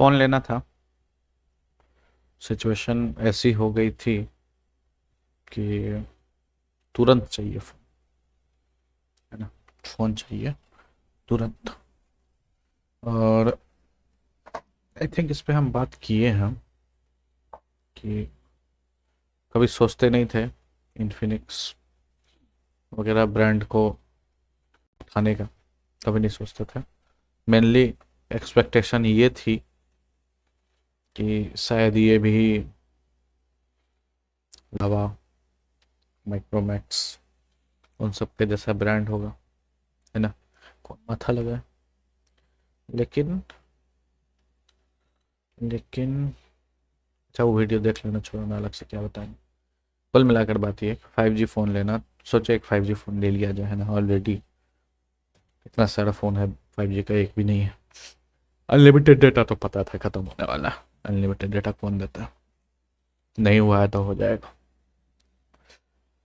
Phone लेना था। Situation ऐसी हो गई थी कि तुरंत चाहिए फ़ोन, है ना। फ़ोन चाहिए तुरंत। और आई थिंक इस पे हम बात किए हैं कि कभी सोचते नहीं थे इन्फिनिक्स वगैरह ब्रांड को उठाने का, कभी नहीं सोचते थे। मेनली एक्सपेक्टेशन ये थी कि शायद ये भी लावा, माइक्रोमैक्स, उन सब के जैसा ब्रांड होगा, है ना। कौन माथा लगा है। लेकिन लेकिन अच्छा, वो वीडियो देख लेना, छोड़ो ना, अलग से क्या बताएंगे। कुल मिलाकर बात ये 5G फ़ोन लेना, सोचो एक 5G फ़ोन ले लिया जाए, है ना। ऑलरेडी इतना सारा फ़ोन है, 5G का एक भी नहीं है। अनलिमिटेड डेटा तो पता था ख़त्म होने वाला, अनलिमिटेड डेटा कौन देता है। नहीं हुआ है तो हो जाएगा।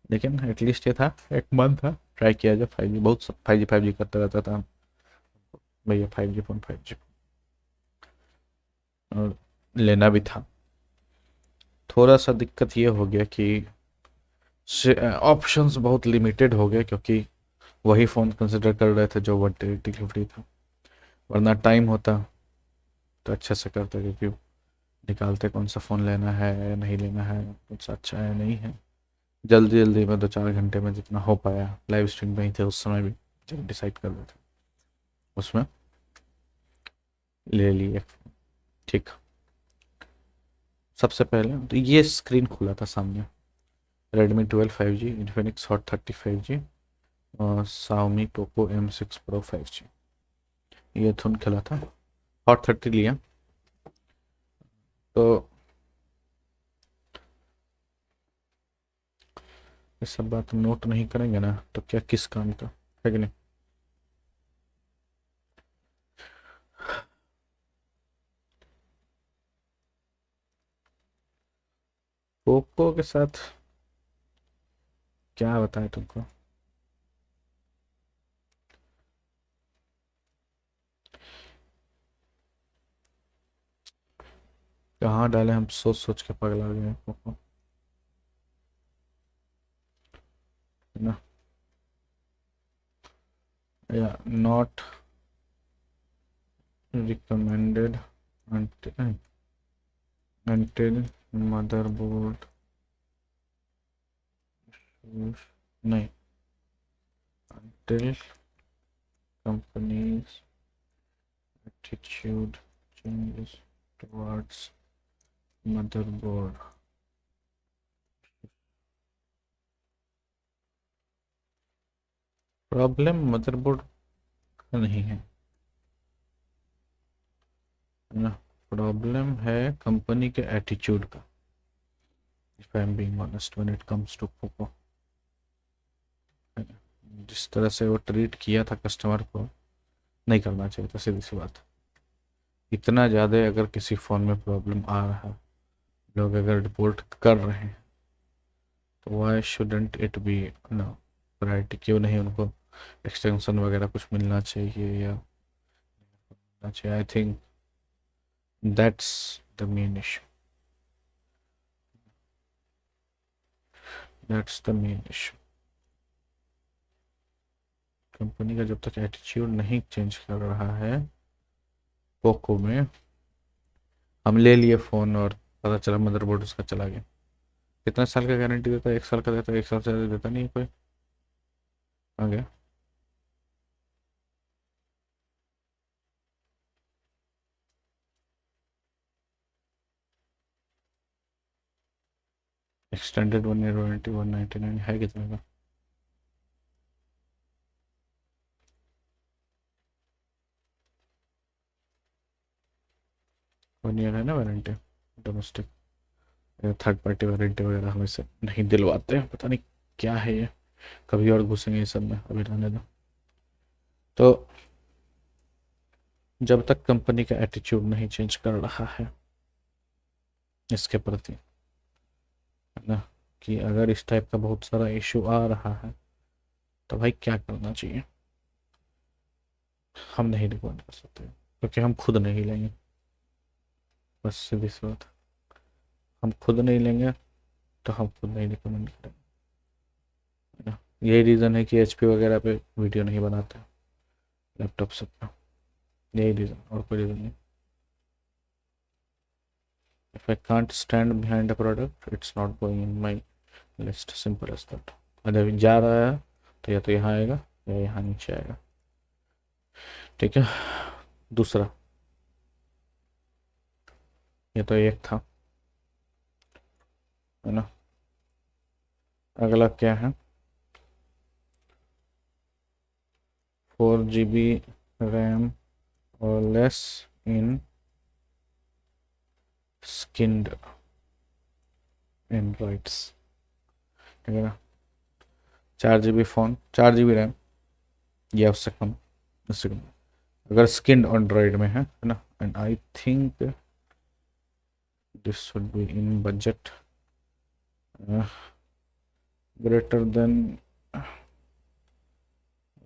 लेकिन एटलीस्ट ये था, एक मन था, ट्राई किया जाए। 5G बहुत सब 5G करते रहता था भैया, 5G फ़ोन 5G, और लेना भी था। थोड़ा सा दिक्कत ये हो गया कि ऑप्शंस बहुत लिमिटेड हो गए, क्योंकि वही फ़ोन कंसिडर कर रहे थे जो 1 TB डिलीवरी था। वरना टाइम होता तो अच्छे से करते, क्योंकि निकालते कौन सा फ़ोन लेना है या नहीं लेना है, कौन सा अच्छा है नहीं है, जल्दी जल्दी में 2-4 घंटे में जितना हो पाया। लाइव स्ट्रीम में ही थे उस समय भी, जब डिसाइड कर रहे थे उसमें ले लिए। ठीक। सबसे पहले तो ये स्क्रीन खुला था सामने, Redmi 12 5G, Infinix Hot 30 5G और Xiaomi Poco M6 Pro 5G, ये धुन खिला था। Hot 30 लिया तो ये सब बात नोट नहीं करेंगे ना तो क्या किस काम का, है कि नहीं। पोको के साथ क्या बताएं तुमको। कहाँ डाले, हम सोच सोच के पगला गए हैं पोको, है ना। या नॉट रिकमेंडेड until motherboard नहीं, until company's attitude changes towards motherboard। Problem motherboard का नहीं है ना, प्रॉब्लम है कंपनी के एटीट्यूड का। If I am being honest when it comes to Poco, जिस तरह से वो ट्रीट किया था कस्टमर को, नहीं करना चाहिए था, सीधी सी बात। इतना ज़्यादा अगर किसी फ़ोन में प्रॉब्लम आ रहा है, लोग अगर रिपोर्ट कर रहे हैं, तो वाई शुडेंट इट बी ना प्रायोरिटी, क्यों नहीं उनको एक्सटेंशन वगैरह कुछ मिलना चाहिए या मिलना चाहिए। I think that's the main issue, that's the main issue. Company का जब तक एटीट्यूड नहीं चेंज कर रहा है पोको में, हम ले लिए फ़ोन और पता चला मदरबोर्ड उसका चला गया। कितने साल का गारंटी देता है, 1 साल का देता है, 1 साल से ज़्यादा देता नहीं है कोई। आ गया। एक्सटेंडेड 1 ईयर वारंटी 199 है कितने का। 1 ईयर है ना warranty, domestic. Third party warranty वगैरह हमें से नहीं दिलवाते हैं, पता नहीं क्या है ये। कभी और घुसेंगे इस सब में, अभी रहने दो। तो जब तक कंपनी का एटीट्यूड नहीं चेंज कर रहा है इसके प्रति, है ना, कि अगर इस टाइप का बहुत सारा इशू आ रहा है तो भाई क्या करना चाहिए, हम नहीं रिकमेंड कर सकते, क्योंकि हम खुद नहीं लेंगे। बस सीधी सी बात। हम खुद नहीं लेंगे तो हम खुद नहीं रिकमेंड करेंगे, है ना। यही रीज़न है कि एचपी वगैरह पे वीडियो नहीं बनाते लैपटॉप सब पे, यही रीज़न, और कोई रीज़न नहीं। If I can't stand behind a product it's not going in my list, simple as that. अगर जा रहा है तो या तो यहाँ आएगा या यहाँ नीचे आएगा, ठीक है। दूसरा, ये तो एक था, है ना। अगला क्या है, 4 GB रैम और लेस इन स्किन्ड एंड्रॉइड्स, ठीक है ना। 4 GB फ़ोन, 4 GB रैम या उससे कम, उससे कम अगर स्किन्ड एंड्रॉइड में है ना। And I think this should be in budget greater than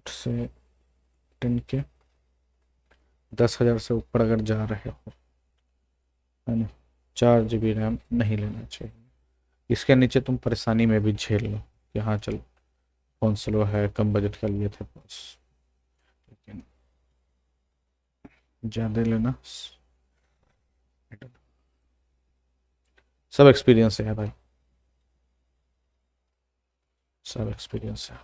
से 10K, 10,000 से ऊपर अगर जा रहे हो, है ना। 4 GB रैम नहीं लेना चाहिए। इसके नीचे तुम परेशानी में भी झेल लो कि हाँ चल फोन स्लो है, कम बजट का लिए थे बस, लेकिन ज़्यादा लेना, सब एक्सपीरियंस है भाई, सब एक्सपीरियंस है,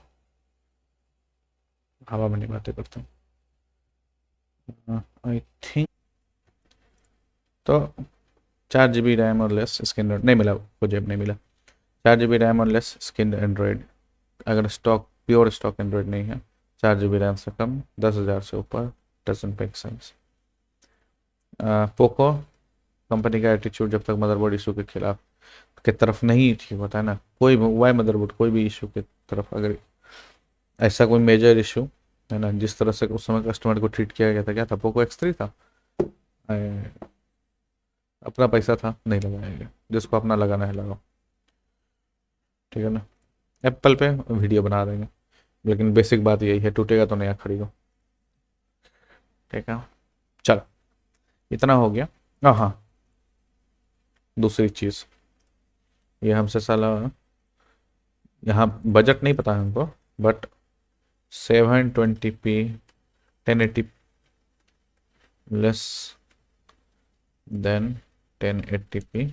हवा में नहीं बातें करता हूँ। आई थिंक तो 4 GB रैम और लेस स्किन नहीं मिला, को जेब नहीं मिला। 4 GB रैम और लेस स्किन एंड्रॉयड, अगर स्टॉक प्योर स्टॉक एंड्रॉयड नहीं है, 4 GB रैम से कम, 10,000 से ऊपर, doesn't make sense. Poco company का एटीट्यूड जब तक मदरबोर्ड इशू के खिलाफ के तरफ नहीं ठीक होता है ना, कोई वाई मदरबोर्ड कोई भी इशू के तरफ अगर ऐसा कोई मेजर इशू, है ना, जिस तरह से उस समय कस्टमर को ट्रीट किया गया था, क्या था, पोको X3 था, अपना पैसा था नहीं लगाएंगे, जिसको अपना लगाना है लगाओ, ठीक है ना। एप्पल पे वीडियो बना देंगे, लेकिन बेसिक बात यही है, टूटेगा तो नया खरीदो, ठीक है। चलो इतना हो गया। हाँ हाँ, दूसरी चीज़, ये हमसे साला यहाँ बजट नहीं पता है हमको, but 720p 1080 less than 1080p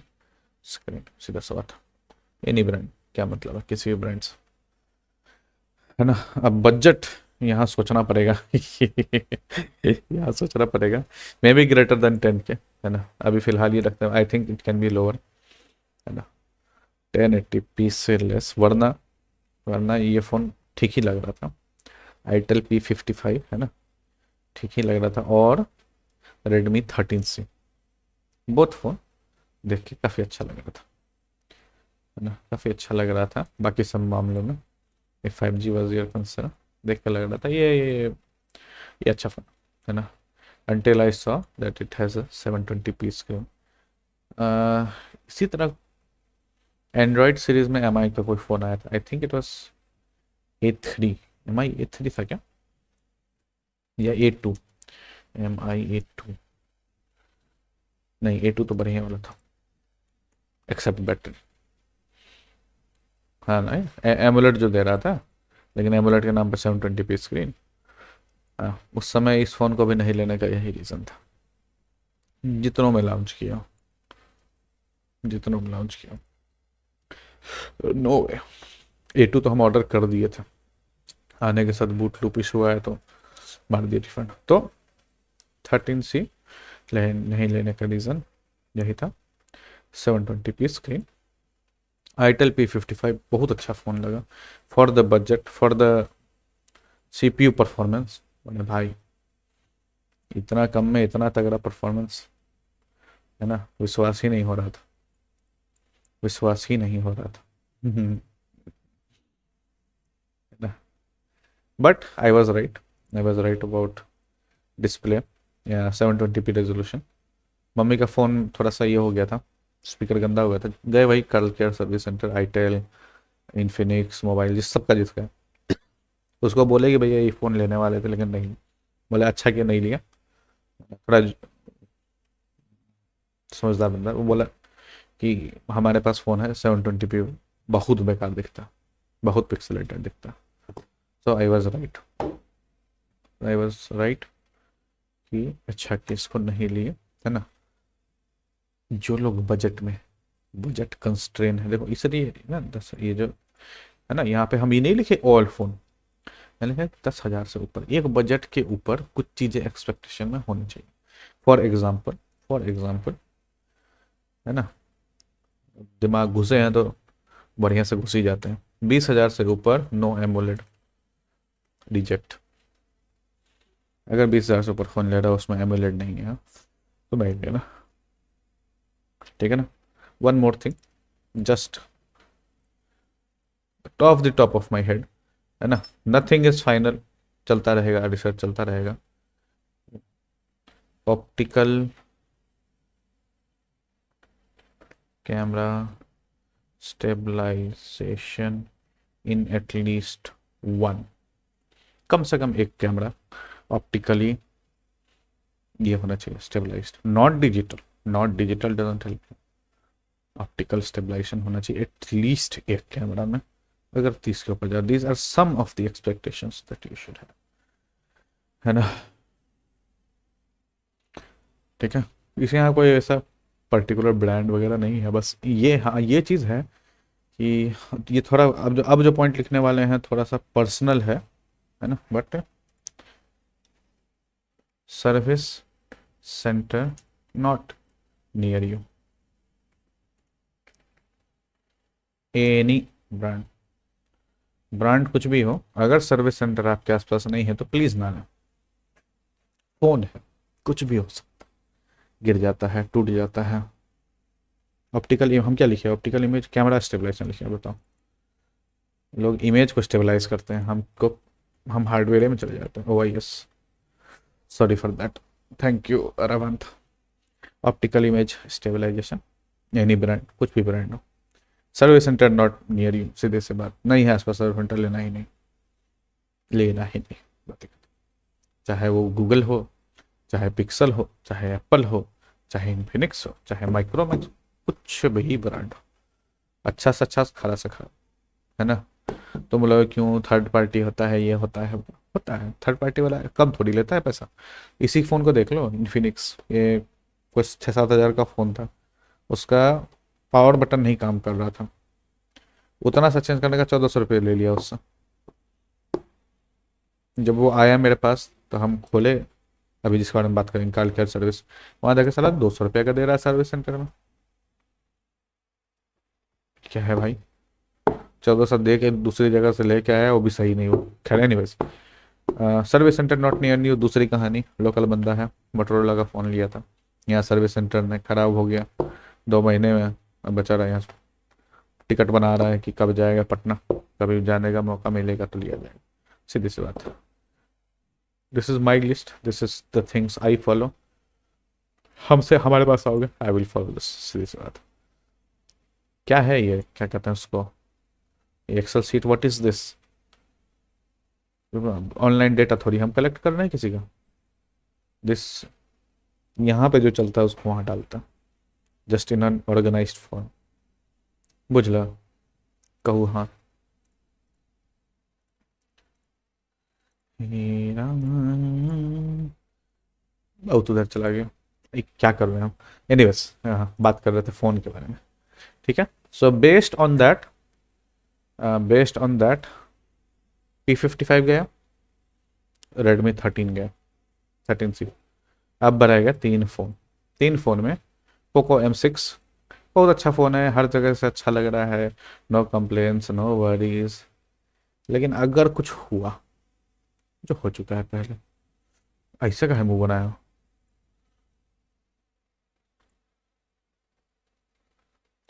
screen, सीधा सा बात। एनी ब्रांड, क्या मतलब है किसी भी ब्रांड से, है ना। अब बजट यहाँ सोचना पड़ेगा यहाँ सोचना पड़ेगा, may be greater than 10K, है ना। अभी फिलहाल ये रखते हैं, आई think it can be lower, है ना। 1080p से लेस, वरना वरना ये फ़ोन ठीक ही लग रहा था, आईटेल P55, है ना, ठीक ही लग रहा था, और रेडमी 13C, बोथ फ़ोन देख के काफ़ी अच्छा लग रहा था, है ना, काफ़ी अच्छा लग रहा था। बाकी सब मामलों में 5G वॉज योर कंसर्न, देख कर लग रहा था ये अच्छा फ़ोन, है ना। until I saw that it has a 720p screen। इसी तरह एंड्रॉयड सीरीज में एम आई का कोई फ़ोन आया था, आई think it was A3, MI A3 था क्या, या A2, MI A2, नहीं A2 तो बढ़िया वाला था, एक्सेप्ट बैटरी, हाँ ना, एमुलेट जो दे रहा था, लेकिन एमुलेट के नाम पर 720p स्क्रीन। हाँ, उस समय इस फ़ोन को भी नहीं लेने का यही रीज़न था, जितनों में लॉन्च किया, जितनों में लॉन्च किया, नो वे। A2 तो हम ऑर्डर कर दिए थे, आने के साथ बूट लूप इशू आया तो मार दिया रिफंड। तो 13C नहीं लेने का रीज़न यही था, 720p स्क्रीन। आईटेल P55 बहुत अच्छा फ़ोन लगा, for the budget, for the CPU performance, मैंने भाई इतना कम में इतना तगड़ा परफॉर्मेंस, है ना, विश्वास ही नहीं हो रहा था, विश्वास ही नहीं हो रहा था but I was right, I was right about display या 720p रेजोल्यूशन। मम्मी का फ़ोन थोड़ा सा ये हो गया था, स्पीकर गंदा हो गया था, गए वही curl care service centre, itel, Infinix mobile, जिस सबका जिसका, उसको बोले कि भैया ये फ़ोन लेने वाले थे, लेकिन नहीं, बोले अच्छा क्यों नहीं लिया, थोड़ा समझदार बंदा, वो बोला कि हमारे पास फ़ोन है 720p, बहुत बेकार दिखता, बहुत पिक्सलेटेड दिखता। सो आई वॉज राइट कि अच्छा कि इसको नहीं लिए, है ना। जो लोग बजट में, बजट कंस्ट्रेन है, देखो इसलिए ना, दस ये जो है ना, यहाँ पे हम ये नहीं लिखे ओल्ड फोन, मैंने लिखा 10,000 से ऊपर, एक बजट के ऊपर कुछ चीज़ें एक्सपेक्टेशन में होनी चाहिए। फॉर एग्जाम्पल है ना, दिमाग घुसे हैं तो बढ़िया से घुस ही जाते हैं। 20,000 से ऊपर नो एमोलेड, रिजेक्ट। अगर 20,000 से ऊपर फोन ले रहा है उसमें एमोलेड नहीं है तो नहीं लेना, ठीक है ना। One more thing, just top the top of my head, है ना, नथिंग इज फाइनल, चलता रहेगा, रिसर्च चलता रहेगा। Optical camera stabilisation in at least one, कम से कम एक कैमरा ऑप्टिकली ये होना चाहिए stabilised, not digital doesn't help, optical stabilisation होना चाहिए एटलीस्ट एक कैमरा में। अगर 30 के ऊपर जाए, these are some of the expectations that you should have, है ना, ठीक है। इसे यहाँ कोई ऐसा पर्टिकुलर ब्रांड वगैरह नहीं है, बस ये, हाँ ये चीज़ है कि ये थोड़ा, अब जो पॉइंट लिखने वाले हैं थोड़ा सा पर्सनल है ना, but service centre not near you, any brand, brand कुछ भी हो, अगर सर्विस सेंटर आपके आसपास नहीं है तो प्लीज़ ना लें। फोन है, कुछ भी हो सकता, गिर जाता है, टूट जाता है। ऑप्टिकल, हम क्या लिखे, ऑप्टिकल इमेज कैमरा स्टेबलाइजेशन लिखे, बताओ। लोग इमेज को स्टेबलाइज करते हैं, हम हार्डवेयर में चले जाते हैं। Oh yes, sorry for that, thank you Arvant. Optical image stabilisation, any brand, कुछ भी ब्रांड हो, service centre not near you, सीधे से बात, नहीं है आसपास सर्विस सेंटर, लेना ही नहीं, लेना ही नहीं, बात। चाहे वो गूगल हो, चाहे पिक्सल हो, चाहे एप्पल हो, चाहे इन्फिनिक्स हो, चाहे माइक्रोमैक्स, कुछ भी ब्रांड हो, अच्छा से अच्छा, खरा से खरा, है ना। तो बोला क्यों थर्ड पार्टी होता है, ये होता है थर्ड पार्टी वाला कम थोड़ी लेता है पैसा। इसी फ़ोन को देख लो, इन्फिनिक्स, ये कुछ 6-7 हज़ार का फ़ोन था, उसका पावर बटन नहीं काम कर रहा था, उतना सा चेंज करने का 1,400 रुपये ले लिया उससे। जब वो आया मेरे पास तो हम खोले, अभी जिसके बारे में बात करेंगे, कार केयर सर्विस, वहाँ जाके साला 200 रुपये का दे रहा है सर्विस सेंटर में। क्या है भाई, 1,400 दे के दूसरी जगह से लेके आया, वो भी सही नहीं हो। खैर anyways, service centre not near new, दूसरी कहानी, लोकल बंदा है, मोटरोला का फ़ोन लिया था, यहाँ सर्विस सेंटर में ख़राब हो गया, 2 महीने में, अब बचा रहा है यहाँ, टिकट बना रहा है कि कब जाएगा पटना, कभी जाने का मौका मिलेगा तो लिया जाएगा, सीधी सी बात। This is my list, this is the things I follow, हमसे हमारे पास आओगे आई विल फॉलो दिस, सीधी सी बात। क्या है ये, क्या कहते हैं उसको, Excel sheet, what is this, online data थोड़ी हम कलेक्ट कर रहे हैं किसी का, दिस यहाँ पे जो चलता है उसको वहाँ डालता, just in an organized form, बुझला, कहू हाँ। बहुत उधर चला गया, क्या कर रहे हैं हम, एनीवेज, हाँ बात कर रहे थे फ़ोन के बारे में, ठीक है। So based on that P55 गया, Redmi 13 गया, 13C, अब बढ़ाएगा 3 फ़ोन, 3 फ़ोन में Poco M6 बहुत अच्छा फ़ोन है, हर जगह से अच्छा लग रहा है, नो कंप्लेन्स नो वरीज, लेकिन अगर कुछ हुआ, जो हो चुका है पहले, ऐसे का है मुंह बनाया हो?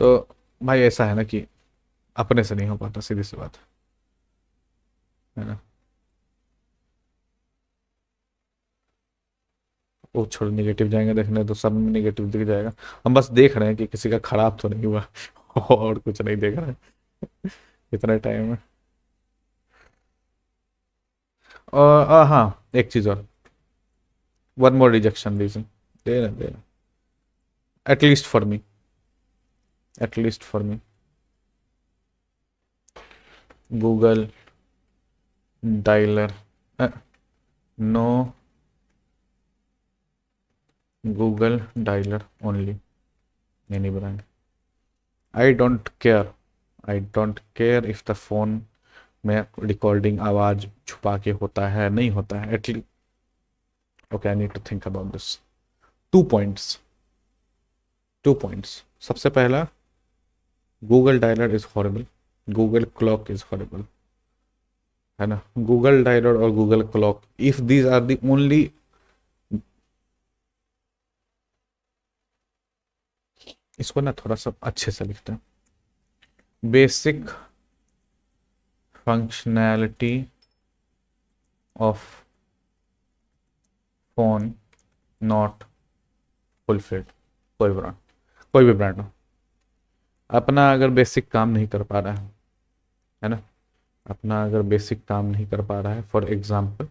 तो भाई ऐसा है ना कि अपने से नहीं हो पाता, सीधी सी बात है ना। वो छोड़, निगेटिव जाएंगे देखने तो सब में निगेटिव दिख जाएगा, हम बस देख रहे हैं कि किसी का खराब तो नहीं हुआ और कुछ नहीं देख रहे हैं इतना टाइम है। और हाँ एक चीज़ और, वन मोर रिजेक्शन रीजन, दे ना। At least for me, at least for me. Google dialer, no, Google dialer only, any brand. I don't care, I don't care if the phone में रिकॉर्डिंग आवाज छुपा के होता है नहीं होता है, at least. Okay, I need to think about this. 2 points, 2 points. सबसे पहला, Google dialer is horrible, Google clock is horrible, है ना। गूगल डायलर और Google clock, if these are the only, इसको ना थोड़ा सा अच्छे से लिखते हैं, basic functionality of phone not fulfilled. कोई भी ब्रांड हो, अपना अगर बेसिक काम नहीं कर पा रहा है ना, अपना अगर बेसिक काम नहीं कर पा रहा है, for example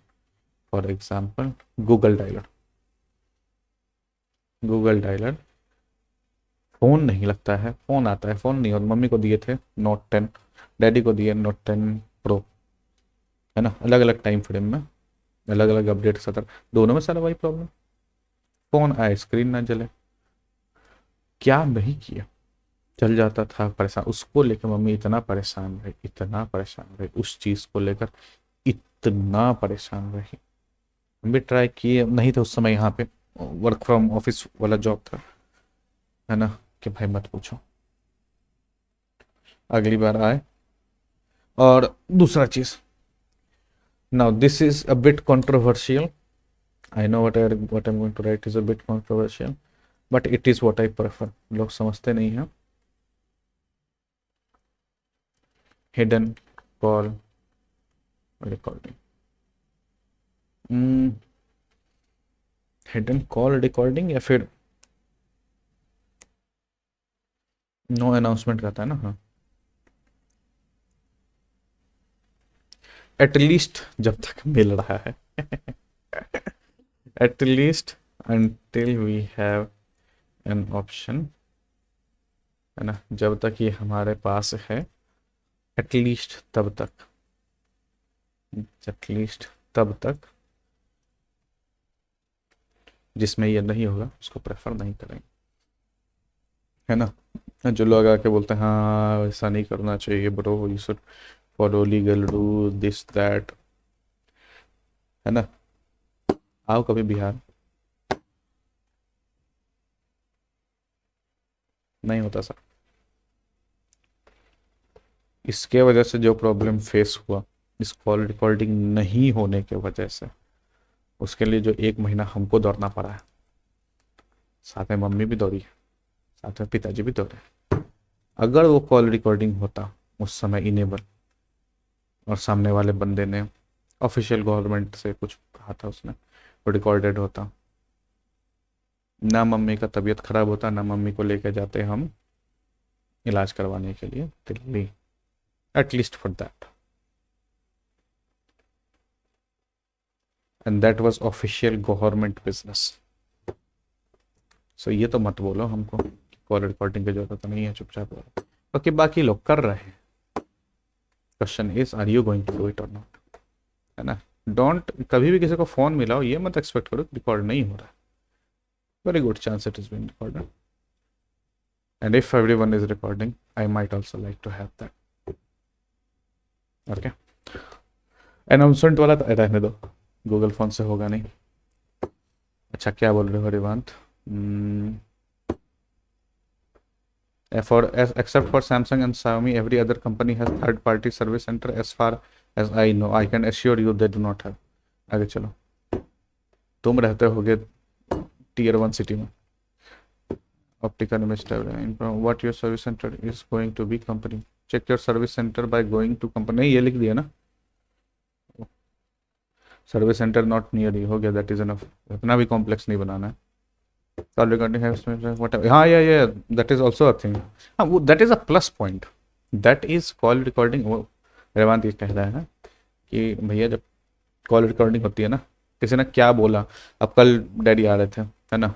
Google dialer, Google dialer phone नहीं लगता है, फोन आता है, फोन नहीं, और मम्मी को दिए थे नोट 10, डैडी को दिए नोट 10 प्रो, है ना, अलग अलग टाइम फ्रेम में अलग अलग अपडेट सतर, दोनों में सारा वही प्रॉब्लम, फोन आए स्क्रीन ना जले। क्या नहीं किया, चल जाता था, परेशान, उसको लेकर मम्मी इतना परेशान रही, इतना परेशान रही, उस चीज़ को लेकर इतना परेशान रही। हम भी ट्राई किए, नहीं था उस समय यहाँ पे वर्क फ्रॉम ऑफिस वाला जॉब था, है ना, कि भाई मत पूछो, अगली बार आए। और दूसरा चीज़, now this is a bit controversial, I know what I am going to write is a bit controversial, but it is what I prefer. लोग समझते नहीं हैं। Hidden call recording, hidden call recording, या फिर नो अनाउंसमेंट कहता है ना, हाँ। एटलीस्ट जब तक मिल रहा है at least until we have an option, है ना, जब तक ये हमारे पास है, एटलीस्ट तब तक, एटलीस्ट तब तक जिसमें ये नहीं होगा उसको प्रेफर नहीं करेंगे, है ना। जो लोग आके बोलते हैं हाँ ऐसा नहीं करना चाहिए bro, you should follow legal rule this that, है ना, आओ कभी बिहार, नहीं होता सर। इसके वजह से जो प्रॉब्लम फेस हुआ, इस कॉल रिकॉर्डिंग नहीं होने के वजह से, उसके लिए जो 1 महीना हमको दौड़ना पड़ा है, साथ में मम्मी भी दौड़ी है, साथ में पिताजी भी दौड़े। अगर वो कॉल रिकॉर्डिंग होता उस समय इनेबल, और सामने वाले बंदे ने ऑफिशियल गवर्नमेंट से कुछ कहा था, उसने वो रिकॉर्डेड होता, ना मम्मी का तबीयत खराब होता, ना मम्मी को लेकर जाते हम इलाज करवाने के लिए Delhi, at least for that, and that was official government business. So ये तो मत बोलो हमको कॉल रिकॉर्डिंग की जरूरत नहीं है, चुपचाप रहो, क्योंकि बाकी लोग कर रहे हैं। Question is are you going to do it or not, है ना। डोंट, कभी भी किसी को फोन मिलाओ ये मत एक्सपेक्ट करो रिकॉर्ड नहीं हो रहा है, very good chance it is being recorded, and if everyone is recording I might also like to have that, okay। Announcement वाला तो रहने दो, गूगल फोन से होगा नहीं। अच्छा क्या बोल रहे हो रिवांत, except for Samsung and Xiaomi every other company has third party service center as far as I know, I can assure you they do not have। आगे चलो, तुम रहते होगे Tier 1 सिटी में, optical image what your service center is going to be company, check your service center by going to company, नहीं ये लिख दिया ना, सर्विस सेंटर नॉट नियर ही हो गया, दैट इज इनफ, इतना भी कॉम्प्लेक्स नहीं बनाना है। कॉल रिकॉर्डिंग है व्हाटएवर, हाँ ये that is also a thing, हाँ वो that is a plus point, that is call recording. वो रेवांत ये कह रहा है ना कि भैया जब कॉल रिकॉर्डिंग होती है ना, किसी ने क्या बोला, अब कल डैडी आ रहे थे, है ना,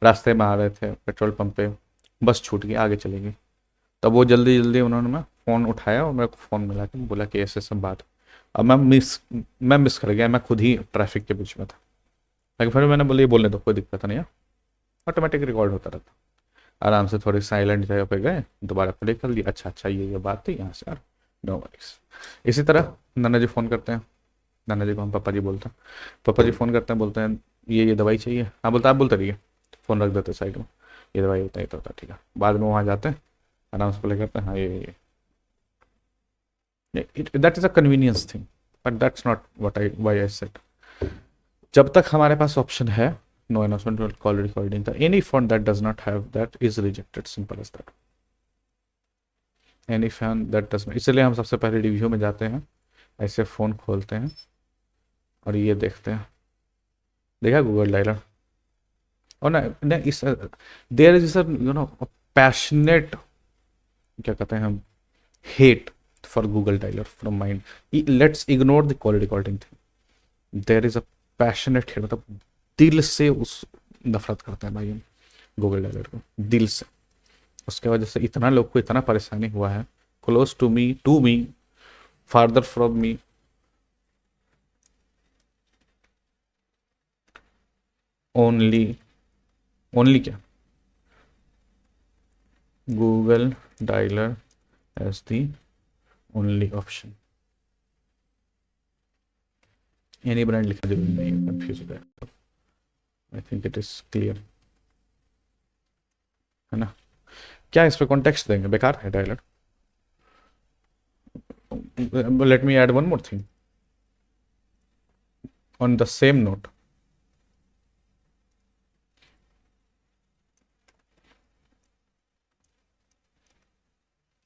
रास्ते में आ रहे थे पेट्रोल पंप पे, बस छूट गई, आगे चली गई। तब वो जल्दी जल्दी उन्होंने मैं फ़ोन उठाया और मेरे को फ़ोन मिला के बोला कि ऐसे सब बात। अब मैं मिस कर गया, मैं खुद ही ट्रैफिक के बीच में था। लेकिन फिर मैंने बोला ये बोलने दो, कोई दिक्कत नहीं है, ऑटोमेटिक रिकॉर्ड होता रहता। आराम से थोड़ी साइलेंट जगह पे गए, दोबारा प्ले कर लिया, अच्छा अच्छा ये बात थी यहाँ से यार, नो वरीज। इसी तरह नाना जी फ़ोन करते हैं, नाना जी को हम पापा जी बोलते हैं। पापा जी फ़ोन करते हैं, बोलते हैं ये दवाई चाहिए, हाँ बोलता आप बोलते रहिए, फ़ोन रख देते साइड में, ये दवाई होता है तो होता है, ठीक है। बाद में वहाँ जाते हैं, आराम से प्ले करते हैं, हाँ ये that is a convenience thing, but that's not what I why I said. जब तक हमारे पास ऑप्शन है नो अनाउंसमेंट कॉल रिकॉर्डिंग का, any phone that does not have that is rejected, simple as that. Any fan that does not, इसलिए हम सबसे पहले रिव्यू में जाते हैं, ऐसे फ़ोन खोलते हैं और ये देखते हैं, देखा गूगल डायलर, और ना इस there is you know passionate, क्या कहते हैं हम, hate for Google dialer from mind. Let's ignore the call recording thing, there is a passionate hate, मतलब दिल से उस नफरत करते हैं भाई हम गूगल डायलर को, दिल से। उसके वजह से इतना लोग को इतना परेशानी हुआ है, close to me farther from me. Only only क्या, Google dialer as the only option, any brand लिखना जरूरी नहीं है, कंफ्यूज हो जाएगा। I think it is clear, है ना। क्या इस पे कॉन्टेक्स्ट देंगे, बेकार है dialer. Let me add one more thing on the same note.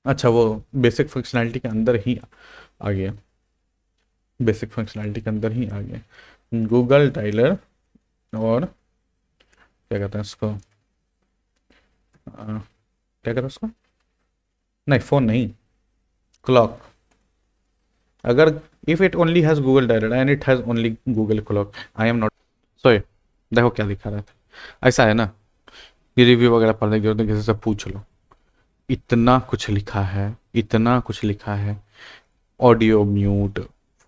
अच्छा वो बेसिक फंक्शनैलिटी के अंदर ही आ गया, बेसिक फंक्शनैलिटी के अंदर ही आ गया गूगल डायलर, और क्या कहते हैं उसको, क्या कहते हैं उसको, नहीं फ़ोन नहीं, क्लॉक। अगर if it only has Google dialer and it has only Google clock, I am not so. देखो क्या दिखा रहा था, ऐसा है ना, ये रिव्यू वगैरह पढ़ने की जरूरत नहीं, किसी से पूछ लो, इतना कुछ लिखा है, इतना कुछ लिखा है, ऑडियो म्यूट,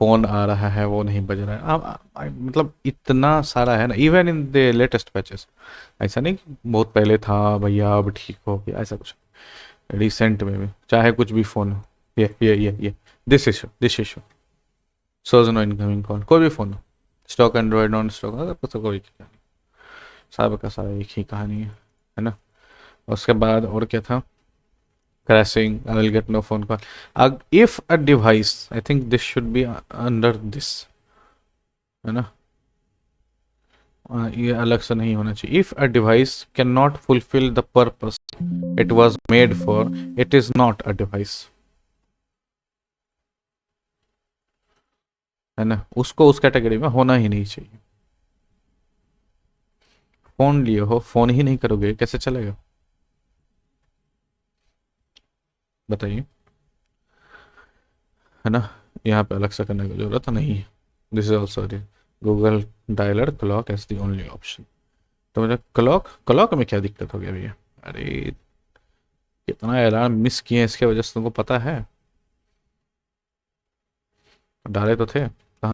फोन आ रहा है वो नहीं बज रहा है, मतलब इतना सारा है ना, even in the latest patches. ऐसा नहीं कि बहुत पहले था भैया अब ठीक हो गया, ऐसा कुछ रिसेंट में भी चाहे कुछ भी फोन हो, ये this issue shows no incoming call, कोई भी फोन हो, स्टॉक एंड्रॉयड नॉन स्टॉक, तो कोई कहानी, सारा का सारा एक ही कहानी है ना। उसके बाद और क्या था, crashing, I will get no phone call. If a device, I think this should be under this, है ना, ये अलग से नहीं होना चाहिए। If a device cannot fulfill the purpose it was made for, it is not a device, है ना, उसको उस कैटेगरी में होना ही नहीं चाहिए। फोन लिए हो, फोन ही नहीं करोगे कैसे चलेगा, बताइए, है ना। यहाँ पे अलग से करने की जरूरत नहीं है। This is also Google dialer clock as the only option. तो मुझे क्लॉक क्लॉक में क्या दिक्कत हो गया भैया, अरे कितना अलार्म मिस किए इसके वजह से तुमको पता है, डाले तो थे, कहाँ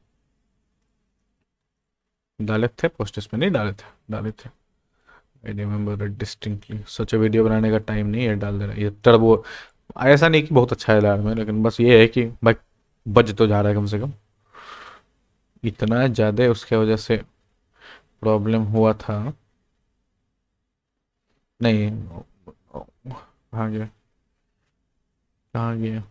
डाले थे, पोस्टर्स में नहीं डाले थे, डाले थे, आई रिमेम्बर इट डिस्टिंक्टली। सोचा वीडियो बनाने का टाइम नहीं है, डाल दे रहा है ये टर्बो। ऐसा नहीं कि बहुत अच्छा अलार्म है, लेकिन बस ये है कि भाई बज तो जा रहा है कम से कम, इतना ज़्यादा उसके वजह से प्रॉब्लम हुआ था। नहीं कहाँ गया, कहाँ गया,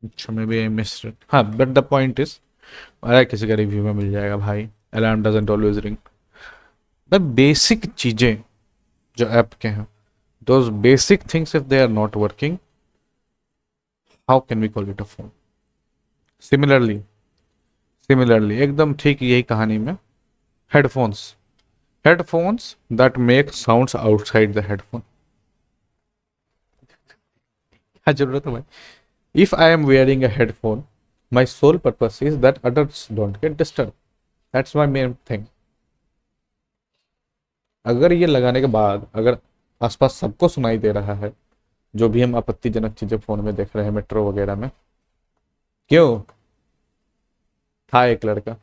अच्छा maybe I missed it, हाँ बट द पॉइंट इज, अरे किसी का रिव्यू में मिल जाएगा भाई, alarm doesn't always ring. The basic चीजें जो ऐप के हैं, those basic things if they are not working, how can we call it a phone. Similarly similarly एकदम ठीक यही कहानी में headphones, headphones that make sounds outside the headphone. क्या जरूरत है भाई? If I am wearing a headphone, my sole purpose is that others don't get disturb. That's my main thing. अगर ये लगाने के बाद अगर आसपास सबको सुनाई दे रहा है जो भी हम आपत्तिजनक चीजें फोन में देख रहे हैं मेट्रो वगैरह में, क्यों? था एक लड़का,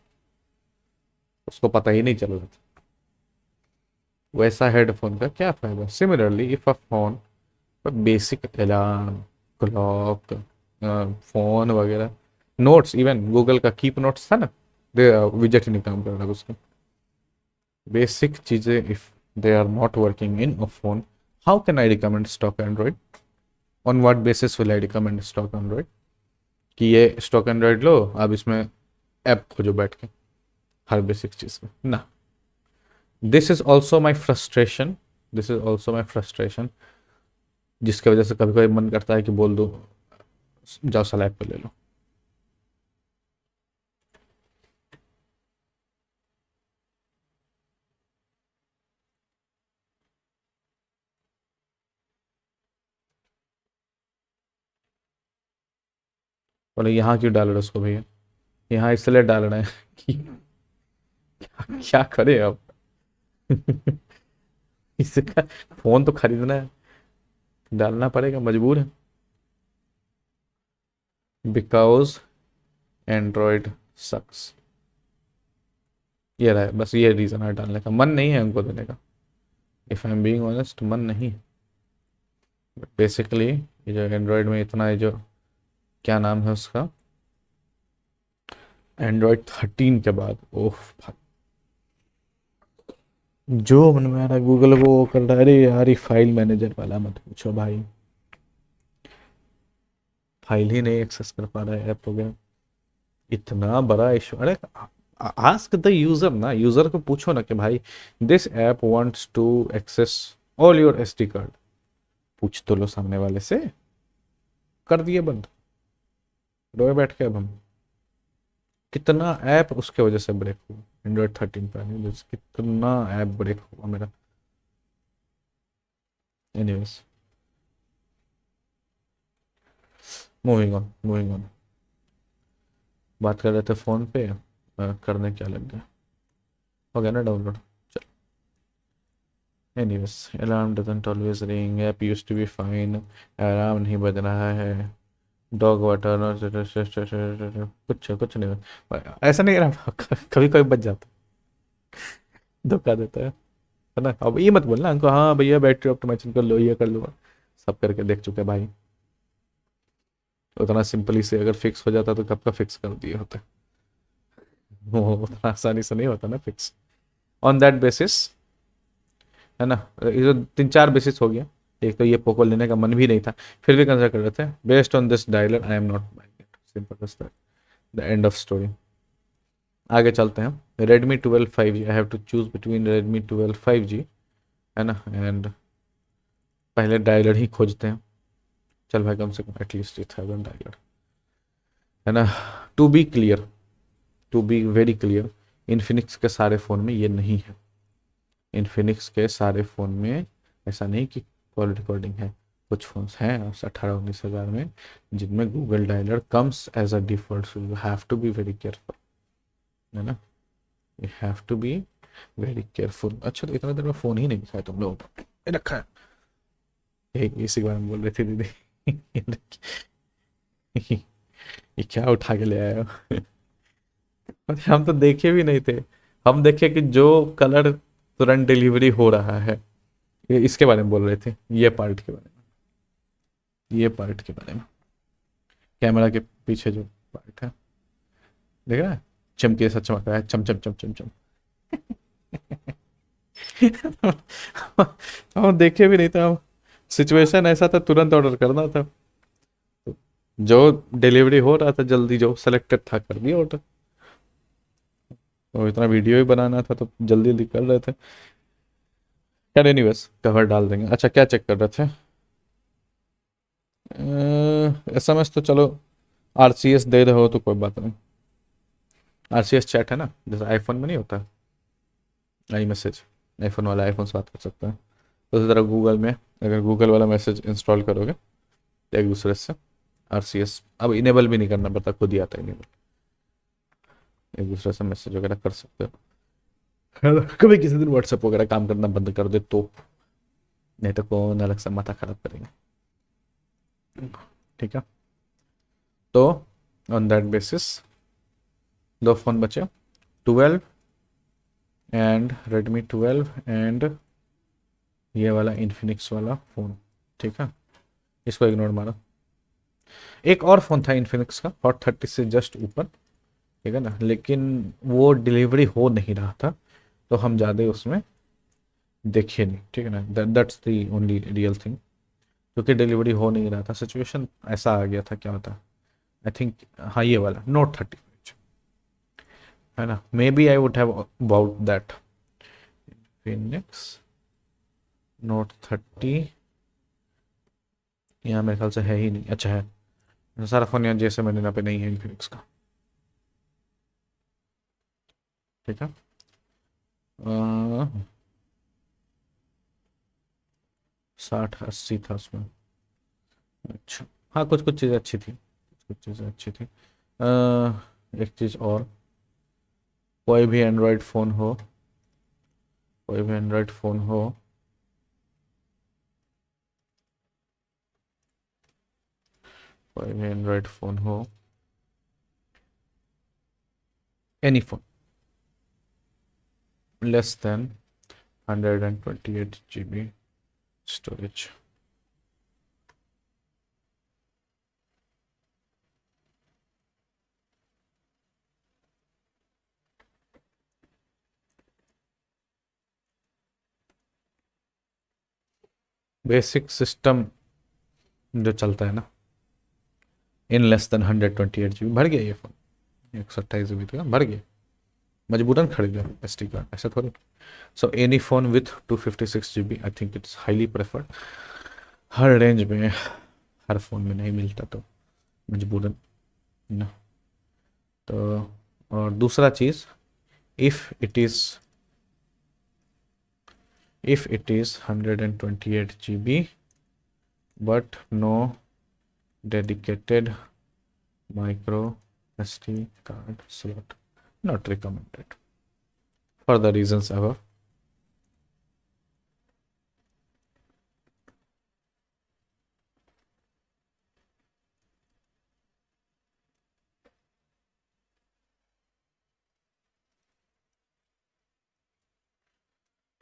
उसको पता ही नहीं चल रहा था। वैसा हेडफोन का क्या फायदा? Similarly if a phone, basic alarm, clock, phone वगैरह, नोट्स, इवन गूगल का कीप नोट्स था ना, विजेट ही नहीं काम कर रहा उसका। बेसिक चीजें if they are not working in a phone, how can I recommend stock Android? On what basis will I recommend stock Android? कि ये स्टॉक एंड्रॉइड लो, अब इसमें ऐप खोजो बैठ के हर बेसिक चीज में ना। This is also my frustration, this is also my frustration, जिसकी वजह से कभी कभी मन करता है कि बोल दो जाओ साला ऐप पे ले लो। बोले यहाँ क्यों डाल रहे हो उसको भैया? यहाँ इसलिए डाल रहे हैं कि क्या करे अब। इसका फोन तो खरीदना है, डालना पड़ेगा, मजबूर है। बिकॉज एंड्रॉयड सक्स, ये रहा है बस, ये रीजन है डालने का। मन नहीं है उनको देने का, if I am being honest, मन नहीं है। बेसिकली ये जो एंड्रॉयड में इतना, ये जो क्या नाम है उसका, एंड्रॉयड 13 के बाद ओह भाई, जो मन में आ रहा है गूगल को वो कर रहा है। अरे यार ये फाइल मैनेजर वाला मत पूछो भाई, फाइल ही नहीं एक्सेस कर पा रहा है ऐप वगैरह, इतना बड़ा इशू। अरे आस्क द यूजर ना, यूजर को पूछो ना कि भाई this app wants to access all your SD card, पूछ तो लो सामने वाले से। कर दिए बंद, रोए बैठ के। अब हम कितना ऐप उसके वजह से ब्रेक हुआ एंड्रॉयड 13 पे आने, कितना ऐप ब्रेक हुआ मेरा। Anyways, moving on moving on. बात कर रहे थे फोन पे, करने क्या लग गया, हो गया ना डाउनलोड। चल, anyways, alarm doesn't always ring, app used to be fine, alarm नहीं बज रहा है, डॉग वाटर, कुछ कुछ नहीं, ऐसा नहीं रहा। कभी कभी बच जाता, धोखा देता है ना। अब ये मत बोलना हमको हाँ भैया बैटरी ऑप्टिमाइजेशन कर लो, ये कर लो, सब करके देख चुके भाई। उतना सिंपली से अगर फिक्स हो जाता तो कब का फिक्स कर दिए होते। वो उतना आसानी से नहीं होता ना फिक्स। ऑन दैट बेसिस, है ना, ये जो 3-4 बेसिस हो गया। एक तो ये पोको लेने का मन भी नहीं था, फिर भी कंसिडर कर रहे थे। Based on this dialer I am not buying it, simple as that, the end of story. आगे चलते हैं। Redmi 12 5G, I have to choose between Redmi 12 5G, है ना, एंड पहले डायलर ही खोजते हैं। चल भाई कम से कम एटलीस्ट 1000 डायलर, है ना। To be clear, to be very clear, Infinix के सारे फ़ोन में ये नहीं है। इन्फिनिक्स के सारे फ़ोन में ऐसा नहीं कि कॉल रिकॉर्डिंग है। कुछ फ़ोन्स हैं 18-19 हज़ार में जिनमें Google dialer comes as a default, so you have to be very careful, है ना, you have to be very careful. अच्छा तो इतना देर में फ़ोन ही नहीं दिखाया तुम लोगों को, ये रखा है। इसी के बारे में बोल रही थी दीदी। ये क्या उठा के ले आए हो? अरे हम तो देखे भी नहीं थे, हम देखे कि जो कलर तुरंत डिलीवरी हो रहा है, ये इसके बारे में बोल रहे थे, ये पार्ट के बारे में, ये पार्ट के बारे में, कैमरा के पीछे जो पार्ट है, देख रहा है, चमके ऐसा चमक रहा है, चम चम चम चम चम। हम देखे भी नहीं था, हम सिचुएशन ऐसा था तुरंत ऑर्डर करना था, जो डिलीवरी हो रहा था जल्दी, जो सेलेक्टेड था कर दिया ऑर्डर। तो इतना वीडियो ही बनाना था तो जल्दी जल्दी कर रहे थे। खैर एनीवेज, कवर डाल देंगे। अच्छा क्या चेक कर रहे थे? एसएमएस तो चलो, आरसीएस दे रहे हो तो कोई बात नहीं। आरसीएस चैट है ना, जैसे आईफोन में नहीं होता आई मैसेज, आईफोन वाला आईफोन से बात कर सकता है। उसी तरह गूगल में अगर गूगल वाला मैसेज इंस्टॉल करोगे तो एक दूसरे से RCS अब इनेबल भी नहीं करना पड़ता, खुद ही आता है इनेबल, एक दूसरे से मैसेज वगैरह कर सकते हो। कभी किसी दिन व्हाट्सएप वगैरह काम करना बंद कर दे तो, नहीं तो कौन अलग से माथा खराब करेंगे। ठीक है, तो ऑन दैट बेसिस दो फोन बचे, 12 एंड Redmi 12 एंड ये वाला इन्फिनिक्स वाला फ़ोन। ठीक है, इसको इग्नोर मारो। एक और फ़ोन था इन्फिनिक्स का हॉट 30 से जस्ट ऊपर, ठीक है ना, लेकिन वो डिलीवरी हो नहीं रहा था तो हम ज़्यादा उसमें देखे नहीं। ठीक है ना, that's the only real thing, क्योंकि डिलीवरी हो नहीं रहा था, सिचुएशन ऐसा आ गया था। क्या होता, आई थिंक हाँ ये वाला Note 30 है ना, maybe I would have about that Infinix Note 30। यहाँ मेरे ख्याल से है ही नहीं, अच्छा है, सारा फोन यहाँ जैसे मैंने यहाँ पे नहीं है इन्फिनिक्स का। ठीक है, 60-80 था उसमें। अच्छा हाँ, कुछ कुछ चीज़ें अच्छी थी, कुछ चीज़ें अच्छी थी। एक चीज़ और, कोई भी एंड्रॉयड फ़ोन हो, कोई भी एंड्रॉयड फ़ोन हो, कोई भी एंड्रॉयड फ़ोन हो, any phone less than 128 GB storage, basic system जो चलता है ना, इन लेस देन 128 GB भर गया ये फ़ोन, 128 GB का भर गया, मजबूरन खरीद लो SD कार्ड, ऐसा थोड़ी। So any phone with 256 GB I think it's highly preferred. Her range में हर फ़ोन में नहीं मिलता तो मजबूरन ना। तो और दूसरा चीज़, if it is if it is 128 GB but no dedicated micro SD card slot, not recommended for the reasons above.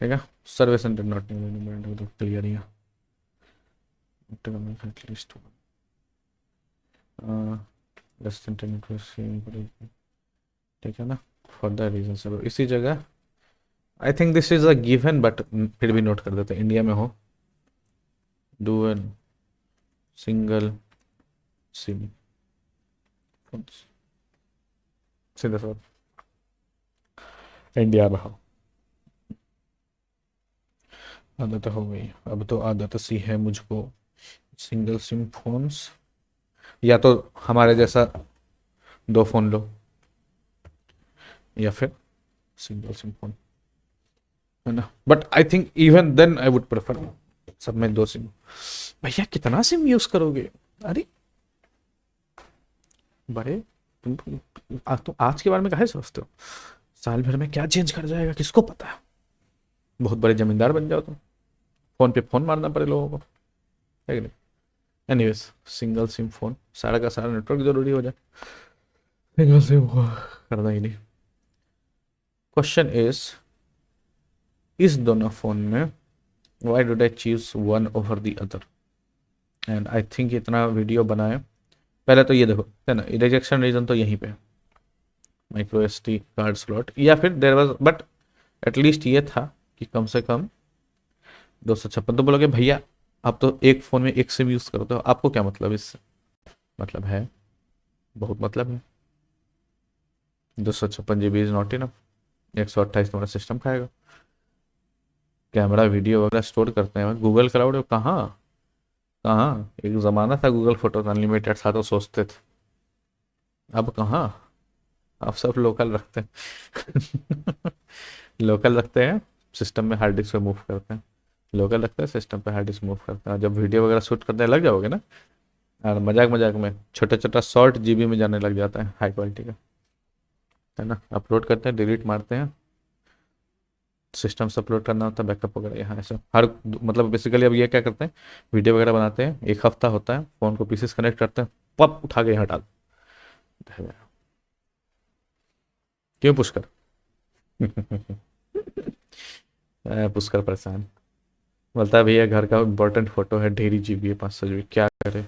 ठीक है, service and not clear he at least less than 10 ठीक है ना, फॉर द रीजन अब इसी जगह I think this is a given but फिर भी नोट कर देते हैं, इंडिया में हो, डुअल सिंगल सिम सीधा सवाल, इंडिया में हो। आदत हो गई, अब तो आदत सी है मुझको सिंगल सिम फोन्स, या तो हमारे जैसा दो फोन लो या फिर सिंगल सिम फोन, है ना। But I think even then I would prefer सब में दो सिम। भैया कितना सिम यूज करोगे, अरे बड़े तुम आज के बारे में काहे सोचते हो, साल भर में क्या चेंज कर जाएगा किसको पता है, बहुत बड़े जमींदार बन जाओ तुम, फोन पे फोन मारना पड़े लोगों को, है कि नहीं। एनीवेज सिंगल सिम फोन, सारा का सारा नेटवर्क जरूरी हो जाए, सिंगल सिम करना ही नहीं। क्वेश्चन इस दोनों फोन में why dude I choose one over the other, and I think इतना वीडियो बनाए। पहले तो ये देखो है ना, रिजेक्शन रीजन तो यहीं पे है, माइक्रो SD कार्ड स्लॉट, या फिर देर वाज बट एटलीस्ट ये था कि कम से कम 256। तो बोलोगे भैया आप तो एक फ़ोन में एक सिम यूज़ करते हो, आपको क्या मतलब इससे, मतलब है, बहुत मतलब है। 256 GB इज़ नॉट इनफ, 128 तुम्हारा सिस्टम खाएगा। कैमरा वीडियो वगैरह स्टोर करते हैं गूगल क्लाउड, कहाँ कहाँ, एक ज़माना था गूगल फोटोज अनलिमिटेड था तो सोचते थे, अब कहाँ, अब सब लोकल रखते हैं लोकल रखते हैं, सिस्टम में हार्ड डिस्क पे मूव करते हैं, लोकल रखते हैं, सिस्टम पे हार्ड डिस्क मूव करते हैं। और जब वीडियो वगैरह शूट करने लग जाओगे ना, और मजाक मजाक में छोटा छोटा शॉर्ट जीबी में जाने लग जाता है, हाई क्वालिटी का, है ना। अपलोड करते हैं, डिलीट मारते हैं, सिस्टम से अपलोड करना होता है, बैकअप वगैरह यहाँ ऐसे हर, मतलब बेसिकली अब ये क्या करते हैं, वीडियो वगैरह बनाते हैं, एक हफ्ता होता है, फ़ोन को पीसीस कनेक्ट करते हैं, पप उठा के यहाँ डाल देते हैं। क्यों पुष्कर? पुष्कर परेशान, बोलता है भैया घर का इंपॉर्टेंट फोटो है, ढेरी जीबी है, 500 जीबी, क्या करे,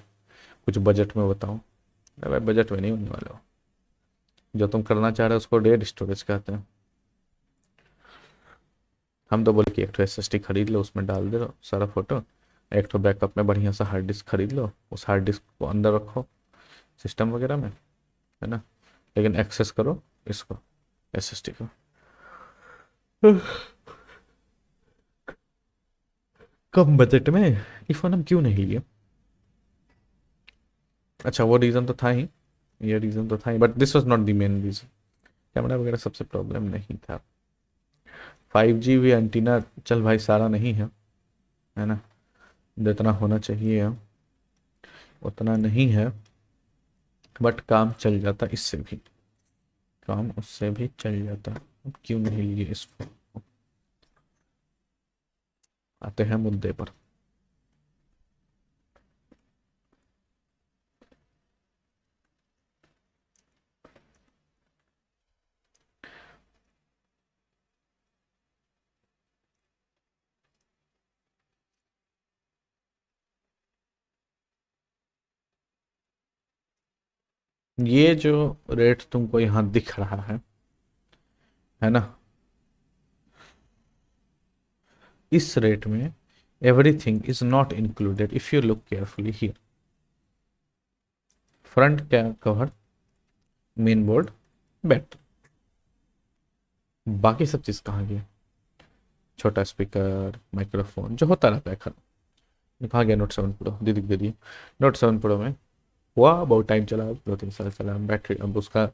कुछ बजट में बताओ। अरे भाई बजट में नहीं होने वाले हो, जो तुम करना चाह रहे हो उसको डेड स्टोरेज कहते हैं। हम तो बोले कि एक तो एसएसडी खरीद लो, उसमें डाल दे लो सारा फोटो, एक तो बैकअप में बढ़िया सा हार्ड डिस्क खरीद लो, उस हार्ड डिस्क को अंदर रखो सिस्टम वगैरह में, है ना, लेकिन एक्सेस करो इसको, एसएसडी को। कम बजट में ये फोन हम क्यों नहीं लिए? अच्छा वो रीज़न तो था ही, ये रीज़न तो था ही, but this was not the main reason. Camera वगैरह सबसे प्रॉब्लम नहीं था। 5G भी एंटीना चल भाई सारा नहीं है ना, जितना होना चाहिए उतना नहीं है, बट काम चल जाता इससे भी, काम उससे भी चल जाता। अब क्यों नहीं लिए इसको? आते हैं मुद्दे पर। ये जो रेट तुमको यहाँ दिख रहा है ना, इस रेट में everything is not included if you look carefully here. Front क्या कवर, मेन बोर्ड, बैटरी, बाकी सब चीज कहाँ गया? छोटा स्पीकर, माइक्रोफोन जो होता रहता है खत्म, कहाँ गया? नोट 7 प्रो दीदी दे दिए। नोट 7 प्रो में हुआ बहुत टाइम चला, 2-3 साल चला, बैटरी अब उसका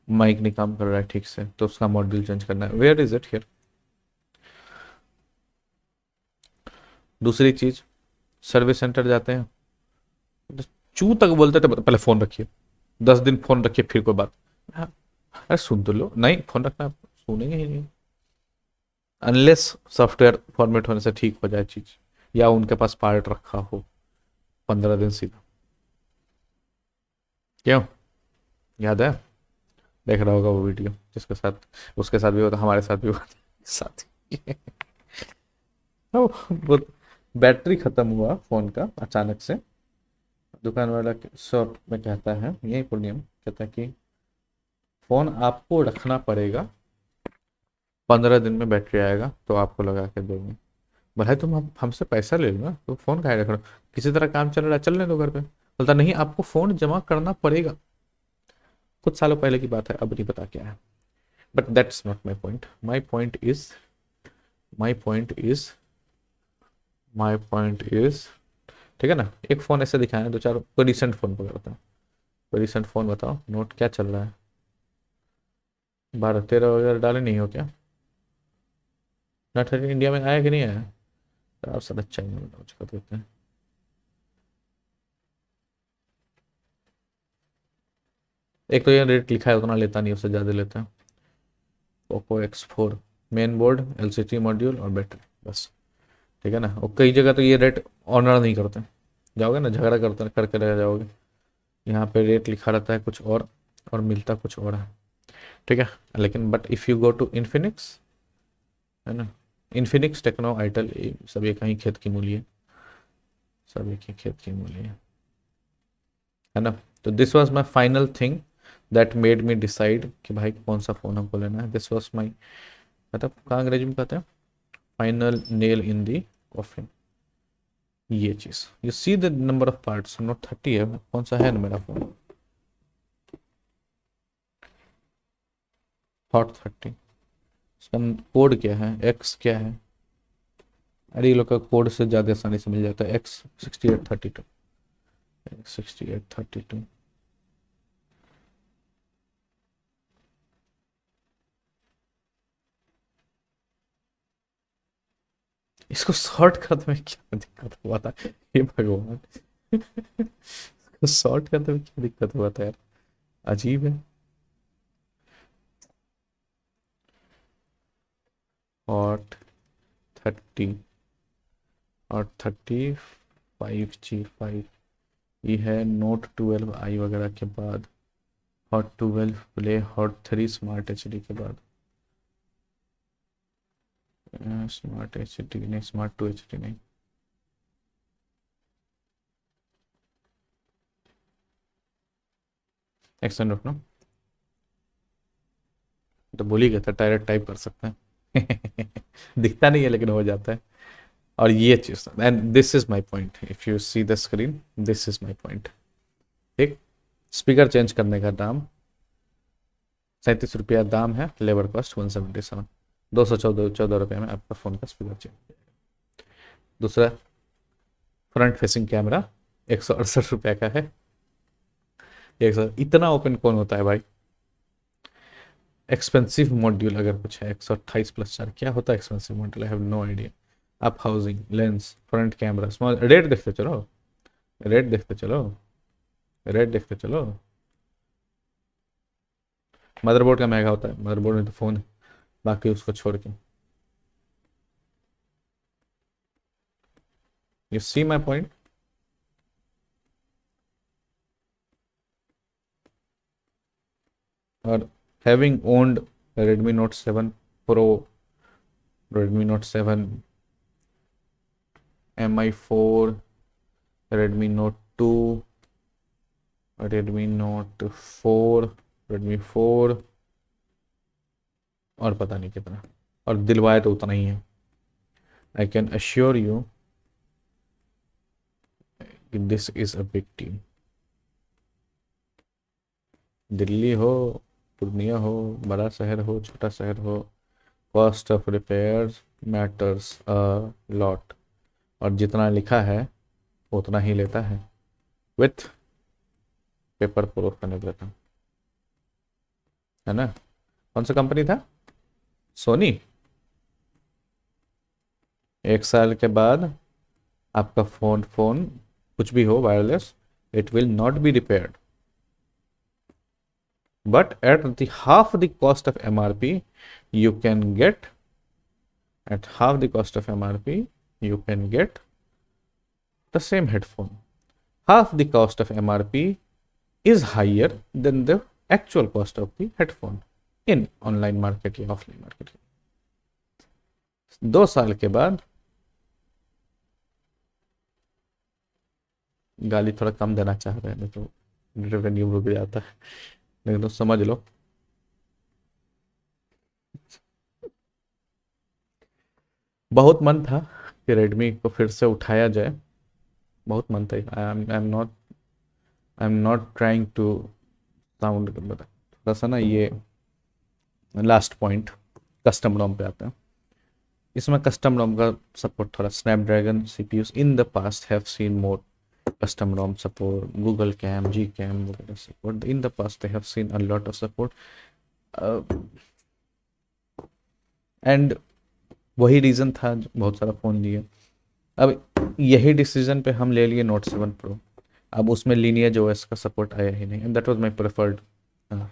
माइक नहीं काम कर रहा है ठीक से, तो उसका मॉड्यूल चेंज करना है। Where is it here? दूसरी चीज, सर्विस सेंटर जाते हैं, चू तक बोलते थे पहले फोन रखिए, 10 दिन फोन रखिए फिर कोई बात। हाँ, अरे सुन तो लो, नहीं फोन रखना, सुनेंगे ही नहीं, अनलेस सॉफ्टवेयर फॉर्मेट होने से ठीक हो जाए चीज, या उनके पास पार्ट रखा हो 15 दिन सीधा। क्यों? याद है? देख रहा होगा वो वीडियो जिसके साथ, उसके साथ भी होता, हमारे साथ भी होता, साथ ही। तो वो बैटरी खत्म हुआ फोन का अचानक से, दुकान वाला शॉप में कहता है, यही पूर्णिया कहता है कि फोन आपको रखना पड़ेगा, 15 दिन में बैटरी आएगा तो आपको लगा के देंगे। भाई तुम हमसे पैसा ले लो ना, तो फोन काहे रख रहे हो? किसी तरह काम चल रहा है, चलने दो घर पे। बोलता नहीं आपको फोन जमा करना पड़ेगा। कुछ सालों पहले की बात है, अब नहीं पता क्या है, but that's not my point. My point is my point is ठीक है ना, एक फोन ऐसे दिखाया, दो चार कोई रिसेंट फोन पकड़ता है, कोई रिसेंट फोन बताओ, नोट क्या चल रहा है? 12-13 वगैरह डाले नहीं हो क्या? नोट 13 इंडिया में आया कि नहीं आया? तो आप सब अच्छा ही नहीं बताओ, कर देते हैं। एक तो ये रेट लिखा है उतना लेता नहीं, उससे ज़्यादा लेता है। Poco X4, main board, LCD module और बैटरी, बस। ठीक है ना, और कई जगह तो ये रेट ऑनर नहीं करते, जाओगे ना झगड़ा करते करके रह जाओगे, यहाँ पे रेट लिखा रहता है कुछ और मिलता कुछ और है। ठीक है, लेकिन but if you go to Infinix, है ना, इन्फिनिक्स, टेक्नो, आइटल, सब एक ही खेत की मूली है, सब एक ही खेत की मूली है ना। तो this was my final thing that made me decide कि भाई कौन सा फ़ोन हमको लेना है। दिस वॉज माई, मतलब कहाँ अंग्रेजी में कहते हैं, final nail in the coffin. ये चीज़, you see the number of parts, not 30 है, कौन सा है ना मेरा फ़ोन, Hot 30। इसका कोड क्या है, एक्स क्या है? अरे ये लोग का कोड से ज़्यादा आसानी से मिल जाता है, X6832, X6832। इसको शॉर्ट करने में क्या दिक्कत हुआ था, हे भगवान। इसको शॉर्ट करने में क्या दिक्कत हुआ था यार, अजीब है। हॉट 30 और 35G5, ये है नोट 12i वगैरह के बाद। Hot 12 play, hot 3 smart HD के बाद। स्मार्ट एचडी नहीं, स्मार्ट 2 एचडी नहीं। एक्शन रखना, तो भूल ही गया था, डायरेक्ट टाइप कर सकते हैं। दिखता नहीं है लेकिन हो जाता है। और ये चीज, and this is my point, if you see the screen, this is my point. ठीक, स्पीकर चेंज करने का दाम 37 रुपया दाम है, लेबर कॉस्ट 177, 214 रुपये में आपका फ़ोन का स्पीकर चेंज। दूसरा, फ्रंट फेसिंग कैमरा 168 रुपये का है। इतना ओपन कौन होता है भाई। एक्सपेंसिव मॉड्यूल अगर कुछ है, 128+4, क्या होता है expensive module, I have no idea. Up housing, lens, front camera, small, rate देखते चलो, रेट देखते चलो, रेट देखते चलो। मदरबोर्ड का महंगा होता है, मदरबोर्ड में तो फ़ोन है, बाकी उसको छोड़ के। You see my point. और having owned Redmi Note 7 Pro, Redmi Note 7 Mi 4, Redmi Note 2, Redmi Note 4, Redmi 4, और पता नहीं कितना, और दिलवाए तो उतना ही है। I can assure you this is a big team. Delhi हो, पूर्णिया हो, बड़ा शहर हो, छोटा शहर हो, cost of repair matters a lot. और जितना लिखा है उतना ही लेता है, विथ पेपर प्रूफ करने देता हूँ, है ना। कौन सा कंपनी था, सोनी। 1 साल के बाद आपका फोन कुछ भी हो wireless, it will not be repaired, but at the half the cost of MRP you can get, at half the cost of MRP you can get the same headphone. Half the cost of MRP is higher than the actual cost of the headphone in online market या offline market। 2 साल के बाद, गाली थोड़ा कम देना चाह रहे हैं, नहीं तो रेवेन्यू रुक जाता है, लेकिन तो समझ लो। बहुत मन था कि रेडमी को फिर से उठाया जाए, बहुत मन था। I am not trying to sound, थोड़ा सा ना ये लास्ट पॉइंट, कस्टम रोम पे आता है। इसमें कस्टम रोम का सपोर्ट थोड़ा, Snapdragon CPUs in the past have seen more custom ROM support, Google Cam, Gcam वगैरह support. In the past they have seen a lot of support, and वही reason था बहुत सारा फ़ोन लिए। अब यही डिसीजन पे हम ले लिए Note 7 Pro। अब उसमें लीनियज OS का सपोर्ट आया ही नहीं, and that was my preferred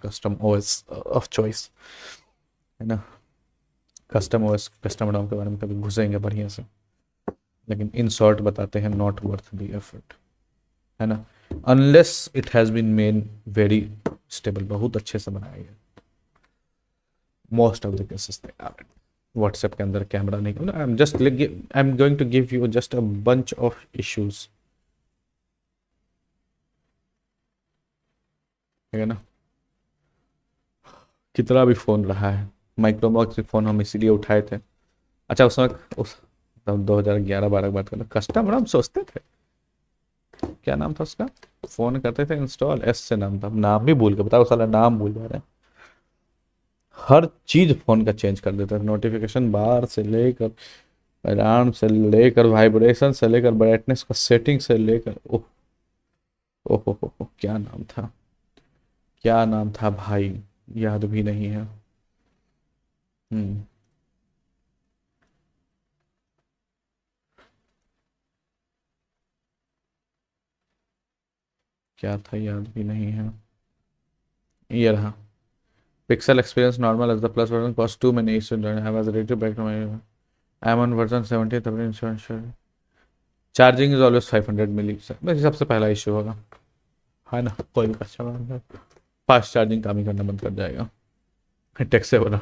custom OS of choice, है ना। कस्टम OS, कस्टम ROM के बारे में कभी घुसेंगे बढ़िया से, लेकिन इन शॉर्ट बताते हैं, नॉट वर्थ द एफर्ट, है ना। Unless it has been made very stable, बहुत अच्छे से बनाया गया। Most of the cases they are. WhatsApp के अंदर कैमरा नहीं, I am going to give you just a bunch of issues, है ना। कितना भी फ़ोन रहा है, माइक्रोमैक्स के फ़ोन हम इसीलिए उठाए थे। अच्छा, उस वक्त उस 2011-12 की बात करना, कस्टम हम सोचते थे, क्या नाम था उसका, फ़ोन करते थे इंस्टॉल, एस से नाम था, नाम भी भूल के, बताओ साला नाम भूल जा रहे हैं। हर चीज़ फ़ोन का चेंज कर देते थे, नोटिफिकेशन बार से लेकर, अलार्म से लेकर, वाइब्रेशन से लेकर, ब्राइटनेस का सेटिंग से लेकर, ओह ओह हो, क्या नाम था, क्या नाम था भाई, याद भी नहीं है। हम्म क्या था याद भी नहीं है। ये रहा। Pixel experience normal as the plus version cost too many issue I was ready to back to my I am on version 70 तब इंश्योरेंस चार्जिंग इज ऑलवेज 500 मिली बस सबसे पहला इशू होगा, है ना। कोई भी कस्टमर फास्ट चार्जिंग काम ही करना बंद कर जाएगा। टेक्स से बना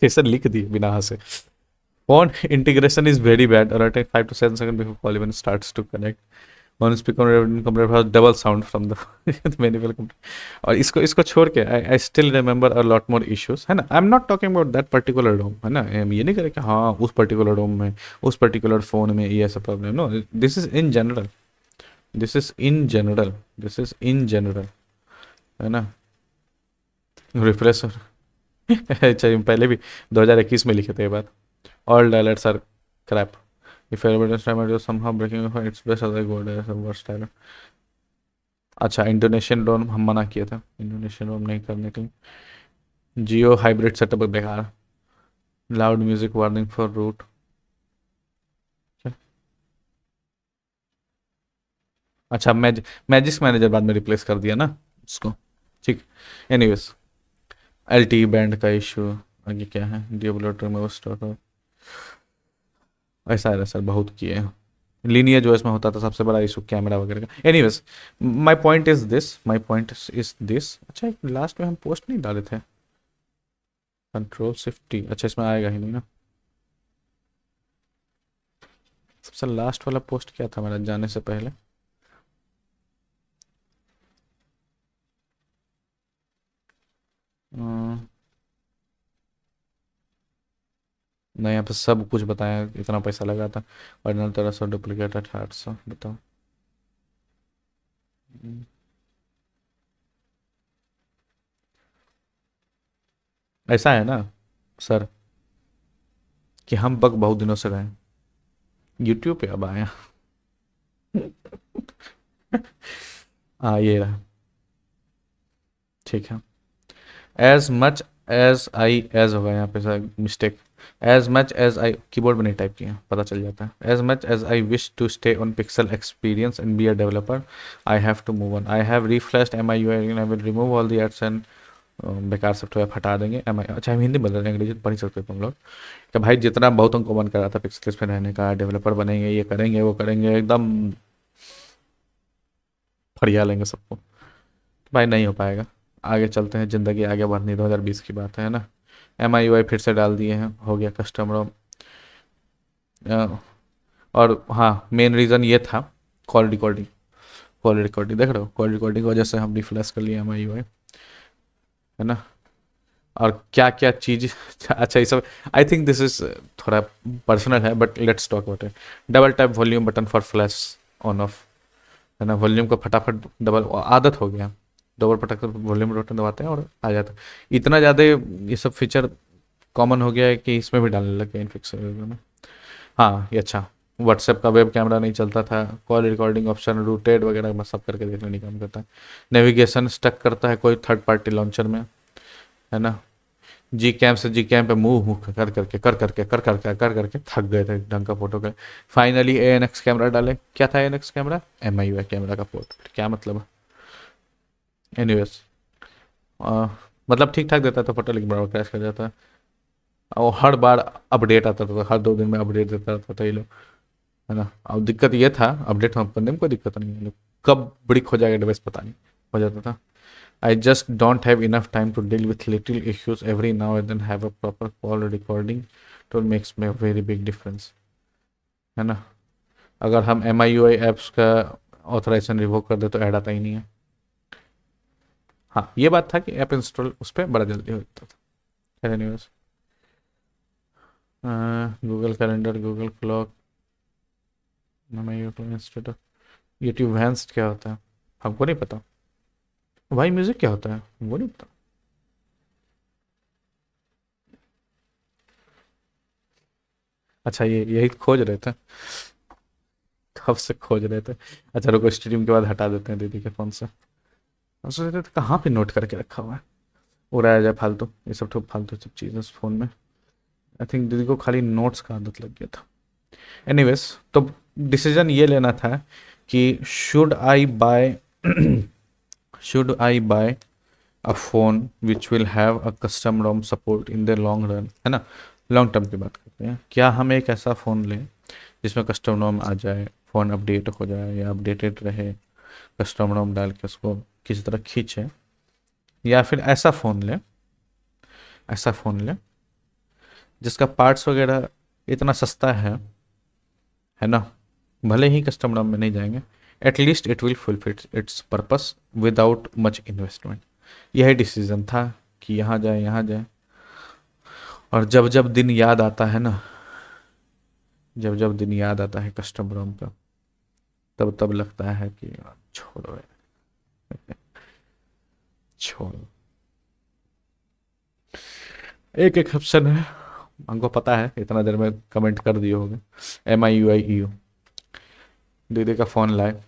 कैसे लिख दिए बिना हंसे। Phone integration is very bad. Or take 5 to 7 seconds before call even starts to connect. One speaker computer has double sound from the manual computer. और इसको इसको छोड़ के I still remember a lot more issues, है ना। I'm not talking about that particular ROM, है ना। हम ये नहीं करें कि हाँ उस particular ROM में उस particular phone में ये ऐसा problem. No, this is in general. This is in general. This is in general, है ना। रिफ्रेशर अच्छा पहले भी 2021 में लिखे थे ये बात। All dialects are crap. If everybody is trying to somehow breaking off, it's best as I go there some worst dialect. अच्छा इंडोनेशियन रोम हम मना किया था, इंडोनेशियन रोम नहीं करने के लिए। जियो हाइब्रिड सेटअप बेकार। Loud music warning for root. अच्छा मैजिक मैनेजर बाद में रिप्लेस कर दिया ना उसको, ठीक। एनीवेज एल टी बैंड का इशू आगे क्या है। डिओबलेटर में वो स्टार्ट ऐसा है सर, बहुत किए हैं। लीनियर जो इसमें होता था सबसे बड़ा इशू कैमरा वगैरह का। Anyways my point is this. अच्छा एक लास्ट में हम पोस्ट नहीं डाले थे कंट्रोल शिफ्ट टी। अच्छा इसमें आएगा ही नहीं ना। सबसे लास्ट वाला पोस्ट क्या था मेरा जाने से पहले। नहीं यहाँ पे सब कुछ बताया, इतना पैसा लगा था। ओरिजिनल 1300 डुप्लीकेट 800 बताओ। हम्म, ऐसा है ना सर कि हम बग बहुत दिनों से रहे यूट्यूब पे, अब आया। हाँ ये रहा, ठीक है। As much as I as होगा यहाँ पे sir mistake. As much as I keyboard में नहीं टाइप किया, पता चल जाता है। As much as I wish to stay on pixel experience and be a developer I have to move on. I have refreshed M I U I will remove all the ads and बेकार software हटा देंगे। M आई अच्छा हम हिंदी बोल रहे हैं, अंग्रेजी तो पढ़ ही सकते हो तुम लोग। कि भाई जितना बहुत हमको मन कर रहा था पिक्सल पे रहने का, डेवलपर बनेंगे, ये करेंगे वो करेंगे, एकदम फरिया लेंगे सबको, भाई नहीं हो पाएगा। आगे चलते हैं, ज़िंदगी आगे बढ़नी 2020 की बात है ना। एम आई यू आई फिर से डाल दिए हैं, हो गया कस्टमर। और हाँ मेन रीज़न ये था कॉल रिकॉर्डिंग। कॉल रिकॉर्डिंग देख रहे हो, कॉल रिकॉर्डिंग की वजह से हम रिफ्रेश कर लिए एम आई यू आई, है ना। और क्या क्या चीज़ अच्छा ये सब आई थिंक दिस इज थोड़ा पर्सनल है but let's talk about it. Double tap volume button for flash on off, है ना। वॉल्यूम को फटाफट डबल आदत हो गया, डबल पटक वॉल्यूम बटन दबाते हैं और आ जाता है। इतना ज़्यादा ये सब फीचर कॉमन हो गया है कि इसमें भी डालने लग गए इन फिक्सर में। हाँ ये अच्छा। व्हाट्सएप का वेब कैमरा नहीं चलता था, कॉल रिकॉर्डिंग ऑप्शन रूटेड वगैरह मैं सब करके देखने नहीं काम करता है। नेविगेशन स्टक करता है कोई थर्ड पार्टी लॉन्चर में, है ना। जी कैम से जी कैम पे मूव मूव कर करके थक गए थे ढंग का फोटो का। Finally A N X camera डाले। क्या था A N X camera, M I U camera का पोर्ट, क्या मतलब। एनीवेज मतलब ठीक ठाक देता था फोटो लेकिन बड़ा क्रैश कर जाता है। और हर बार अपडेट आता था, हर 2 दिन में अपडेट देता रहता था ये लोग, है ना। अब दिक्कत ये था अपडेट हम करने में कोई दिक्कत नहीं है, कब ब्रिक हो जाएगा डिवाइस पता नहीं, हो जाता था। I just don't have enough time to deal with little issues every now and then have a proper call recording to makes me a very big difference, है ना। अगर हम M I U I apps का authorization revoke कर दे तो add आता ही नहीं है। हाँ ये बात था कि ऐप इंस्टॉल उस पर बड़ा जल्दी हो जाता था। Anyways Google calendar, Google clock, M I U install, YouTube Vanced क्या होता है हमको नहीं पता। भाई म्यूजिक क्या होता है वो नहीं पता। अच्छा ये यही खोज रहे थे, कब से खोज रहे थे। अच्छा रुको स्ट्रीम के बाद हटा देते हैं दीदी के फ़ोन से। हम सोच रहे थे कहाँ पे नोट करके रखा हुआ है, उड़ाया जाए फालतू, ये सब तो फालतू सब चीज़ें फ़ोन में। आई थिंक दीदी को खाली नोट्स का आदत लग गया था। एनीवेज, तो डिसीजन ये लेना था कि should I buy a phone which will have a custom ROM support in the long run, है ना, लॉन्ग टर्म की बात करते हैं। क्या हम एक ऐसा फ़ोन लें जिसमें कस्टम रोम आ जाए, फ़ोन अपडेट हो जाए या अपडेटेड रहे, कस्टम रोम डाल के उसको किसी तरह खींचे, या फिर ऐसा फ़ोन लें जिसका पार्ट्स वगैरह इतना सस्ता है ना, भले ही कस्टम रोम में नहीं जाएंगे, at least it will fulfil it's purpose without much investment. यही डिसीजन था कि यहाँ जाए यहाँ जाए। और जब जब दिन याद आता है ना, जब जब दिन याद आता है कस्टम रोम का, तब तब लगता है कि यार छोड़ो यार, छोड़ो। एक एक ऑप्शन है, हमको पता है इतना देर में कमेंट कर दिए होंगे। MIUI EU, दीदी का फ़ोन लाए,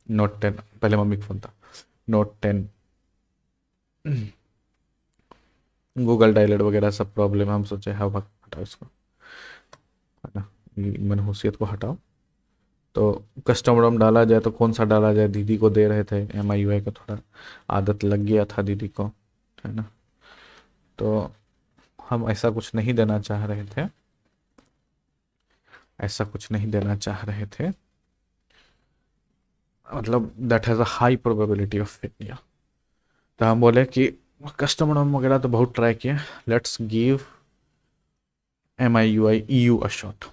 Note 10, पहले मम्मी का फ़ोन था, Note 10, गूगल डायलर वगैरह सब प्रॉब्लम, हम सोचे हाँ भाग हटाओ इसको, है ना, मनहूसियत को हटाओ। तो कस्टम रोम डाला जाए तो कौन सा डाला जाए, दीदी को दे रहे थे। MIUI का थोड़ा आदत लग गया था दीदी को, है ना, तो हम ऐसा कुछ नहीं देना चाह रहे थे, ऐसा कुछ नहीं देना चाह रहे थे, मतलब that has a high probability of failure. तो हम बोले कि कस्टम रोम वगैरह तो बहुत ट्राई किए, let's give MIUI EU a shot,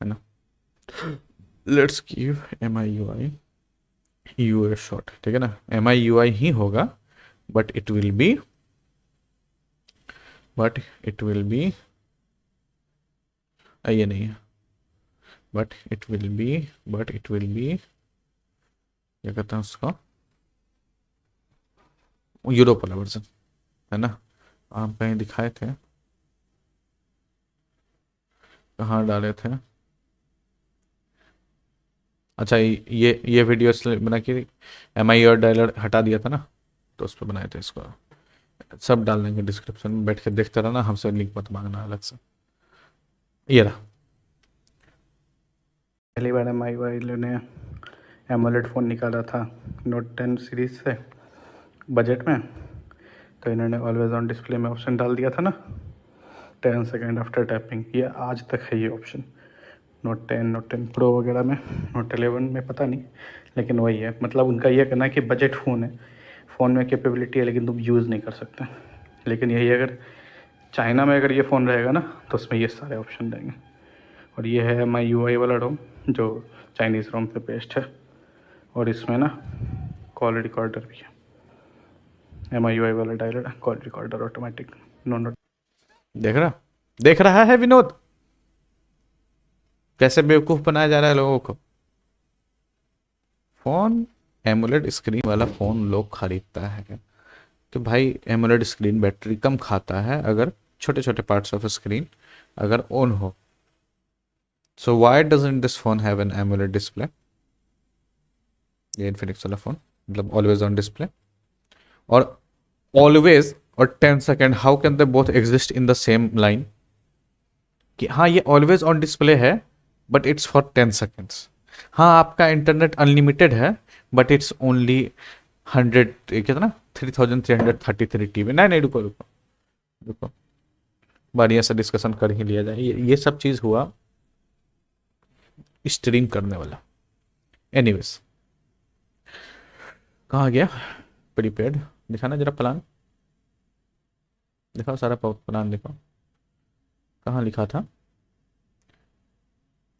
है ना, let's give MIUI EU a shot, ठीक है ना। MIUI ही होगा, but it will be but it will be ये नहीं है, बट इट विल बी क्या कहते हैं उसको, यूरोप वाला वर्जन, है ना। आप कहीं दिखाए थे, कहाँ डाले थे, अच्छा ये वीडियो इसलिए बना कि MIUI डायलर हटा दिया था ना, तो उस पर बनाए थे इसको। सब डाल देंगे डिस्क्रिप्शन में, बैठ के देखते रहना, हमसे लिंक मत मांगना अलग से। ये रहा, पहली बार MIUI ने एमोलेड फ़ोन निकाला था Note 10 सीरीज़ से बजट में, तो इन्होंने ऑलवेज ऑन डिस्प्ले में ऑप्शन डाल दिया था ना, 10 सेकेंड आफ्टर टैपिंग, ये आज तक है ये ऑप्शन। Note 10 Pro वगैरह में, Note 11 में पता नहीं, लेकिन वही है, मतलब उनका ये कहना है कि बजट फ़ोन है, फ़ोन में कैपेबिलिटी है लेकिन तुम यूज़ नहीं कर सकते। लेकिन यही अगर चाइना में अगर ये फ़ोन रहेगा ना, तो उसमें ये सारे ऑप्शन रहेंगे। और ये है MIUI वाला रोम, जो चाइनीज़ रोम पे बेस्ड है, और इसमें ना कॉल रिकॉर्डर भी है। MIUI वाला dialer call recorder automatic, no. देख रहा है विनोद, कैसे बेवकूफ़ बनाया जा रहा है लोगों को। फ़ोन एमोलेड स्क्रीन वाला फ़ोन लोग खरीदता है तो भाई एमोलेड स्क्रीन बैटरी कम खाता है अगर छोटे छोटे पार्ट्स ऑफ स्क्रीन अगर ऑन हो। So why doesn't this phone have an AMOLED display, ये इन्फिनिक्स वाला फोन, मतलब ऑलवेज ऑन डिस्प्ले और ऑलवेज और 10 second, how can they both exist in the same line, कि हाँ ये ऑलवेज ऑन डिस्प्ले है बट इट्स फॉर 10 सेकेंड्स। हाँ आपका इंटरनेट अनलिमिटेड है बट इट्स ओनली 100, कितना 3333 TB। नहीं नहीं, रुको रुको रुको, बढ़िया से डिस्कशन कर ही लिया जाए। ये सब चीज़ हुआ स्ट्रीम करने वाला। एनीवेज, कहाँ गया प्रीपेड, दिखाना जरा प्लान, दिखाओ सारा प्लान दिखाओ, कहाँ लिखा था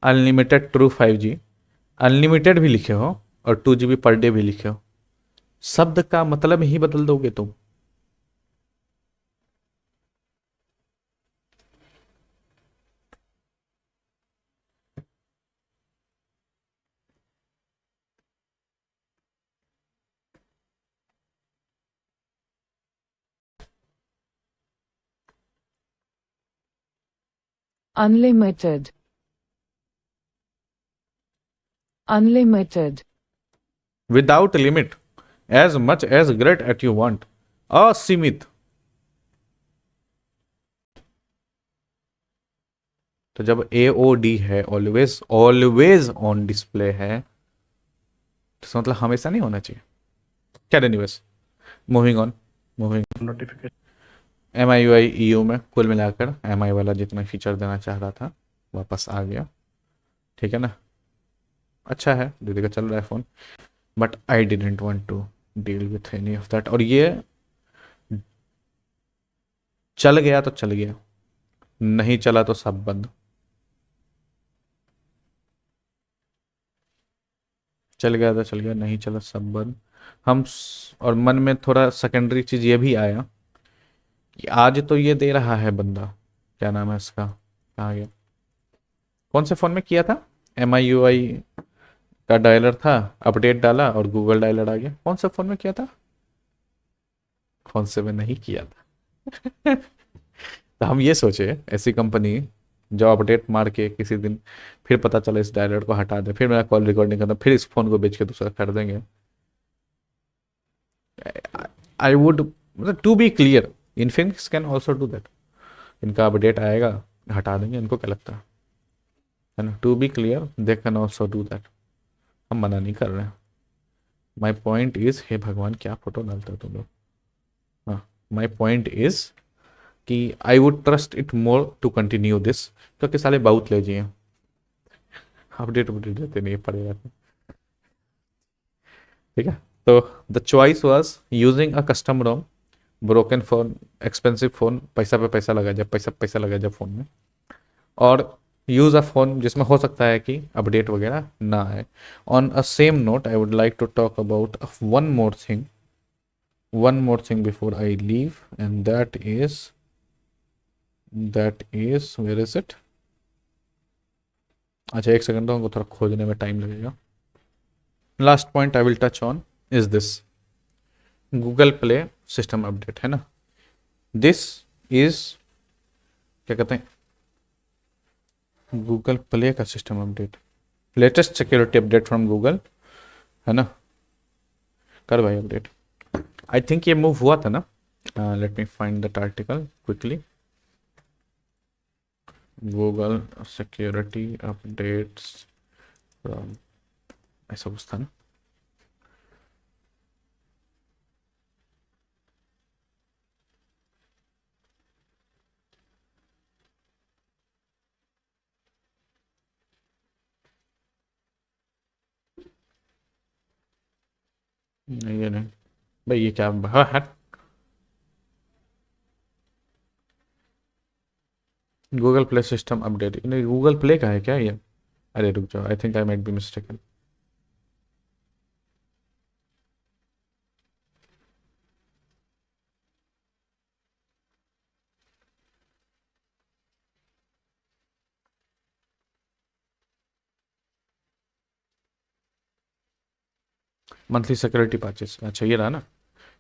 अनलिमिटेड ट्रू 5G, अनलिमिटेड भी लिखे हो और 2 GB पर डे भी लिखे हो, शब्द का मतलब ही बदल दोगे तुम। Unlimited. Unlimited. Without limit, as much as great at you want, असीमित। तो जब AOD है, ऑलवेज ऑलवेज ऑन डिस्प्ले है, तो इसका मतलब हमेशा नहीं होना चाहिए। क्या anyways, moving on, moving. Notification. MIUI EU में कुल मिलाकर MI वाला जितना फीचर देना चाह रहा था वापस आ गया, ठीक है ना। अच्छा है, दीदी का चल रहा है phone, but I didn't want to deal with any of that. और ये चल गया तो चल गया, नहीं चला तो सब बंद। चल गया तो चल गया, नहीं चला सब बंद। और मन में थोड़ा सेकेंडरी चीज़ ये भी आया कि आज तो ये दे रहा है बंदा, क्या नाम है इसका, कहाँ गया, कौन से फ़ोन में किया था, MIUI का डायलर था, अपडेट डाला और गूगल डायलर आ गया। कौन से फ़ोन में किया था, कौन से में नहीं किया था। तो हम ये सोचे ऐसी कंपनी जो अपडेट मार के किसी दिन फिर पता चला इस डायलर को हटा दे, फिर मेरा कॉल रिकॉर्डिंग करना, फिर इस फोन को बेच के दूसरा कर देंगे। आई वुड, मतलब to be clear, Infinix can also do that. इनका अपडेट आएगा, हटा देंगे, इनको क्या लगता है ना। To be clear, they can also do that, हम मना नहीं कर रहे हैं। माई पॉइंट इज, हे भगवान क्या फोटो डालते हो तुम लोग। हाँ, माई पॉइंट इज कि I would trust it more to continue this, क्योंकि साले बहुत ले जिए, अपडेट अपडेट देते नहीं पड़ेगा, ठीक है। तो the choice was using a custom Rome, broken phone, expensive phone, पैसा पे पैसा लगा जब, पैसा पैसा लगा जब फोन में, और यूज अ फोन जिसमें हो सकता है कि अपडेट वगैरह ना आए। On a same note I would like to talk about one more thing before I leave, and that is where is it. अच्छा एक सेकंड, तो हमको थोड़ा खोजने में टाइम लगेगा। Last point I will touch on is this, Google play system update है ना। दिस इज, क्या कहते हैं, गूगल प्ले का system update, latest security update from Google, है ना। कर भाई अपडेट, आई थिंक ये मूव हुआ था ना। Let me find that article quickly. Google security updates from, ऐसा कुछ था ना। नहीं ये नहीं भाई, ये क्या, हाँ है, गूगल प्ले सिस्टम अपडेट, नहीं गूगल प्ले का है क्या ये। अरे रुक जाओ, I think I might be mistaken. Monthly security patches, अच्छा ये रहा ना,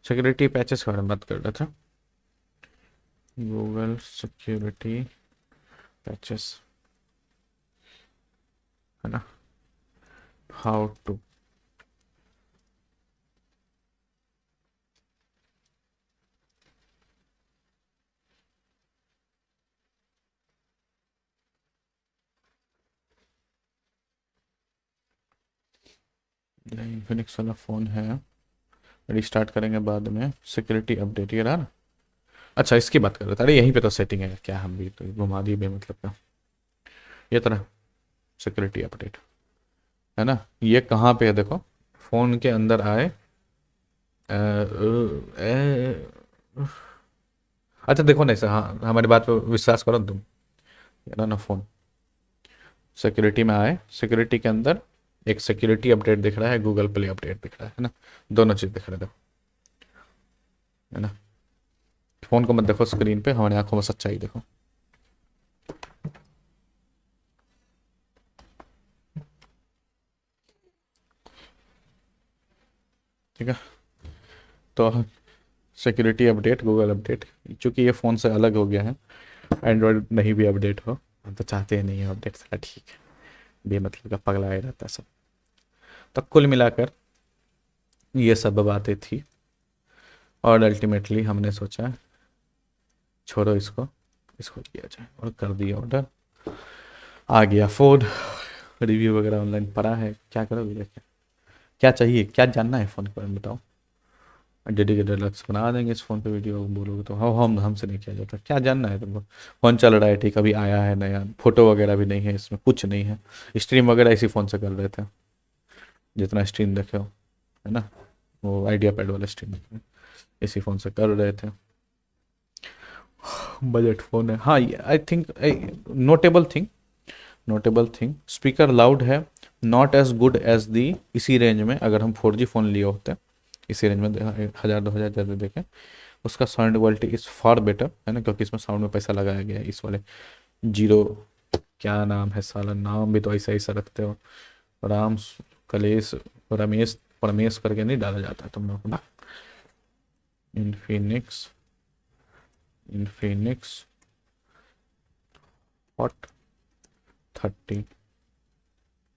सिक्योरिटी पैचेस के बारे में बात कर रहा था। गूगल सिक्योरिटी पैचेस, है ना, हाउ टू, इन्फिनिक्स वाला फ़ोन है, रिस्टार्ट करेंगे बाद में, सिक्योरिटी अपडेट ये रहा ना। अच्छा इसकी बात कर रहे थे, अरे यहीं पे तो सेटिंग है, क्या हम भी तो घुमा दिए बेमतलब का। ये तरह सिक्योरिटी अपडेट, है ना, ये कहाँ पे है देखो, फ़ोन के अंदर आए, अच्छा देखो ना इसे, हाँ हमारी बात पे विश्वास करो ना तुम, ये ना फ़ोन सिक्योरिटी में आए, सिक्योरिटी के अंदर एक सिक्योरिटी अपडेट दिख रहा है, गूगल प्ले अपडेट दिख रहा है ना, दोनों चीज़ दिख रहा है देखो, है ना। फ़ोन को मत देखो स्क्रीन पे, हमारी आंखों में सच्चाई देखो। ठीक है, तो सिक्योरिटी अपडेट, गूगल अपडेट, चूंकि ये फ़ोन से अलग हो गया है, एंड्रॉयड नहीं भी अपडेट हो, हम तो चाहते हैं नहीं है अपडेट, सारा ठीक है, बेमतलब का पगलाया रहता है सब। तो कुल मिलाकर ये सब बातें थी, और अल्टीमेटली हमने सोचा छोड़ो इसको, इसको किया जाए, और कर दिया ऑर्डर। आ गया फ़ोन, रिव्यू वगैरह ऑनलाइन पड़ा है, क्या करोगे लेके? क्या चाहिए, क्या जानना है फ़ोन के बारे में बताओ? डेडिकेटेड अलग से बना देंगे इस फ़ोन पे वीडियो, बोलोगे तो हम हमसे नहीं किया जाता। क्या जानना है तुमको? फ़ोन चल रहा है ठीक, अभी आया है नया, फोटो वगैरह भी नहीं है इसमें, कुछ नहीं है। स्ट्रीम वगैरह इसी फ़ोन से कर रहे थे, जितना स्ट्रीम देखे हो, है ना, वो आइडिया पैड वाला स्ट्रीम इसी फ़ोन से कर रहे थे। बजट फ़ोन है, हाँ। I think notable thing speaker loud है, not as good as the, इसी रेंज में अगर हम 4G फ़ोन लिए होते, इसी रेंज में 1000-2000 ज़्यादा देखें, उसका sound quality is far better, है ना, क्योंकि इसमें साउंड में पैसा लगाया गया है। इस वाले जीरो, क्या नाम है साला, नाम भी तो ऐसा ऐसा रखते हो, राम कलेश रमेश परमेश करके नहीं डाला जाता है तुम लोग को ना। इन्फिनिक्स हॉट 30,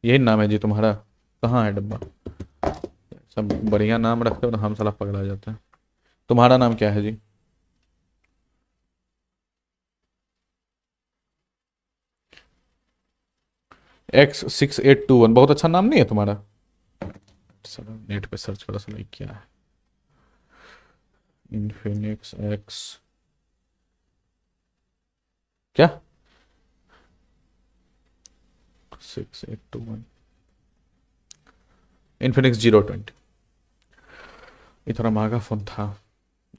यही नाम है जी तुम्हारा? कहाँ है डब्बा? सब बढ़िया नाम रखते हो ना, हम साला पकड़ा जाते हैं। तुम्हारा नाम क्या है जी? X6821, बहुत अच्छा नाम नहीं है तुम्हारा? चलो नेट पे सर्च करो साला, ये क्या है? इन्फिनिक्स एक्स क्या 6821, इन्फिनिक्स 020, इतना महंगा फ़ोन था।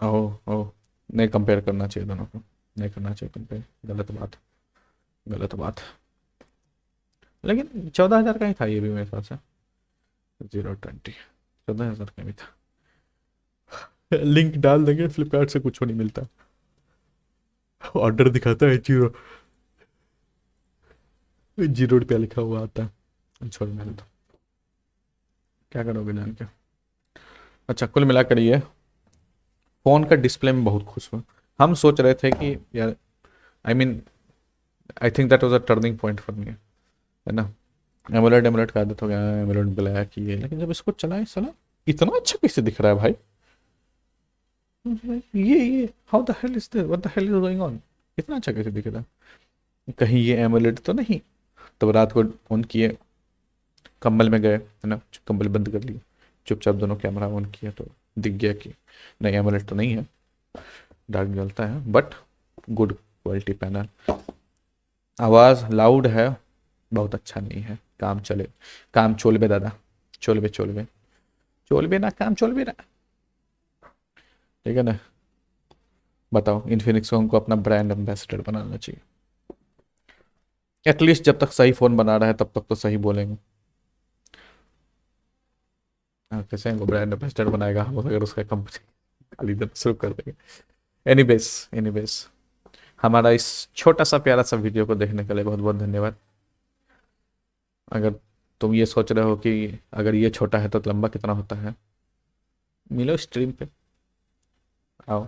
ओह ओह, नहीं कंपेयर करना चाहिए दोनों को, नहीं करना चाहिए कंपेयर, गलत बात, गलत बात। लेकिन 14,000 का ही था ये भी मेरे ख्याल से, 020 14,000 का भी था। लिंक डाल देंगे, फ्लिपकार्ट से कुछ नहीं मिलता, ऑर्डर दिखाता है 0 रुपया लिखा हुआ आता है। छोड़ मैंने तो, क्या करोगे जान के। अच्छा, कुल मिलाकर ये फ़ोन का डिस्प्ले में बहुत खुश हुआ। हम सोच रहे थे कि यार, I mean, I think that was a turning point for me, है ना। एमोलेड एमोलेड का आदत हो गया, एमोलेड ब्लैक ये, लेकिन जब इसको चलाए साला, इतना अच्छा कैसे दिख रहा है भाई? ये how the hell is this, what the hell is going on? इतना अच्छा कैसे दिख रहा है? कहीं ये एमोलेड तो नहीं? तब रात को ऑन किए, कंबल में गए, है ना, कंबल बंद कर लिए, चुपचाप दोनों कैमरा ऑन किया तो दिख गया कि नहीं, एमोलेड तो नहीं है, डार्क जलता है, बट गुड क्वालिटी पैनल। आवाज़ लाउड है, बहुत अच्छा नहीं है, काम चले, काम चोलबे दादा, चोलबे चोलबे चोलबे ना, काम चोलबे ना, ठीक है ना। बताओ, इन्फिनिक्स को हमको अपना ब्रांड एम्बेसडर बनाना चाहिए, एटलीस्ट जब तक सही फ़ोन बना रहा है तब तक तो सही बोलेंगे। हाँ, कैसे हमको ब्रांड एम्बेसडर बनाएगा हम अगर उसका कंपनी गाली देना शुरू कर देंगे। एनीवेज हमारा इस छोटा सा प्यारा सा वीडियो को देखने के लिए बहुत बहुत धन्यवाद। अगर तुम ये सोच रहे हो कि अगर ये छोटा है तो लंबा कितना होता है, मिलो स्ट्रीम पे, आओ।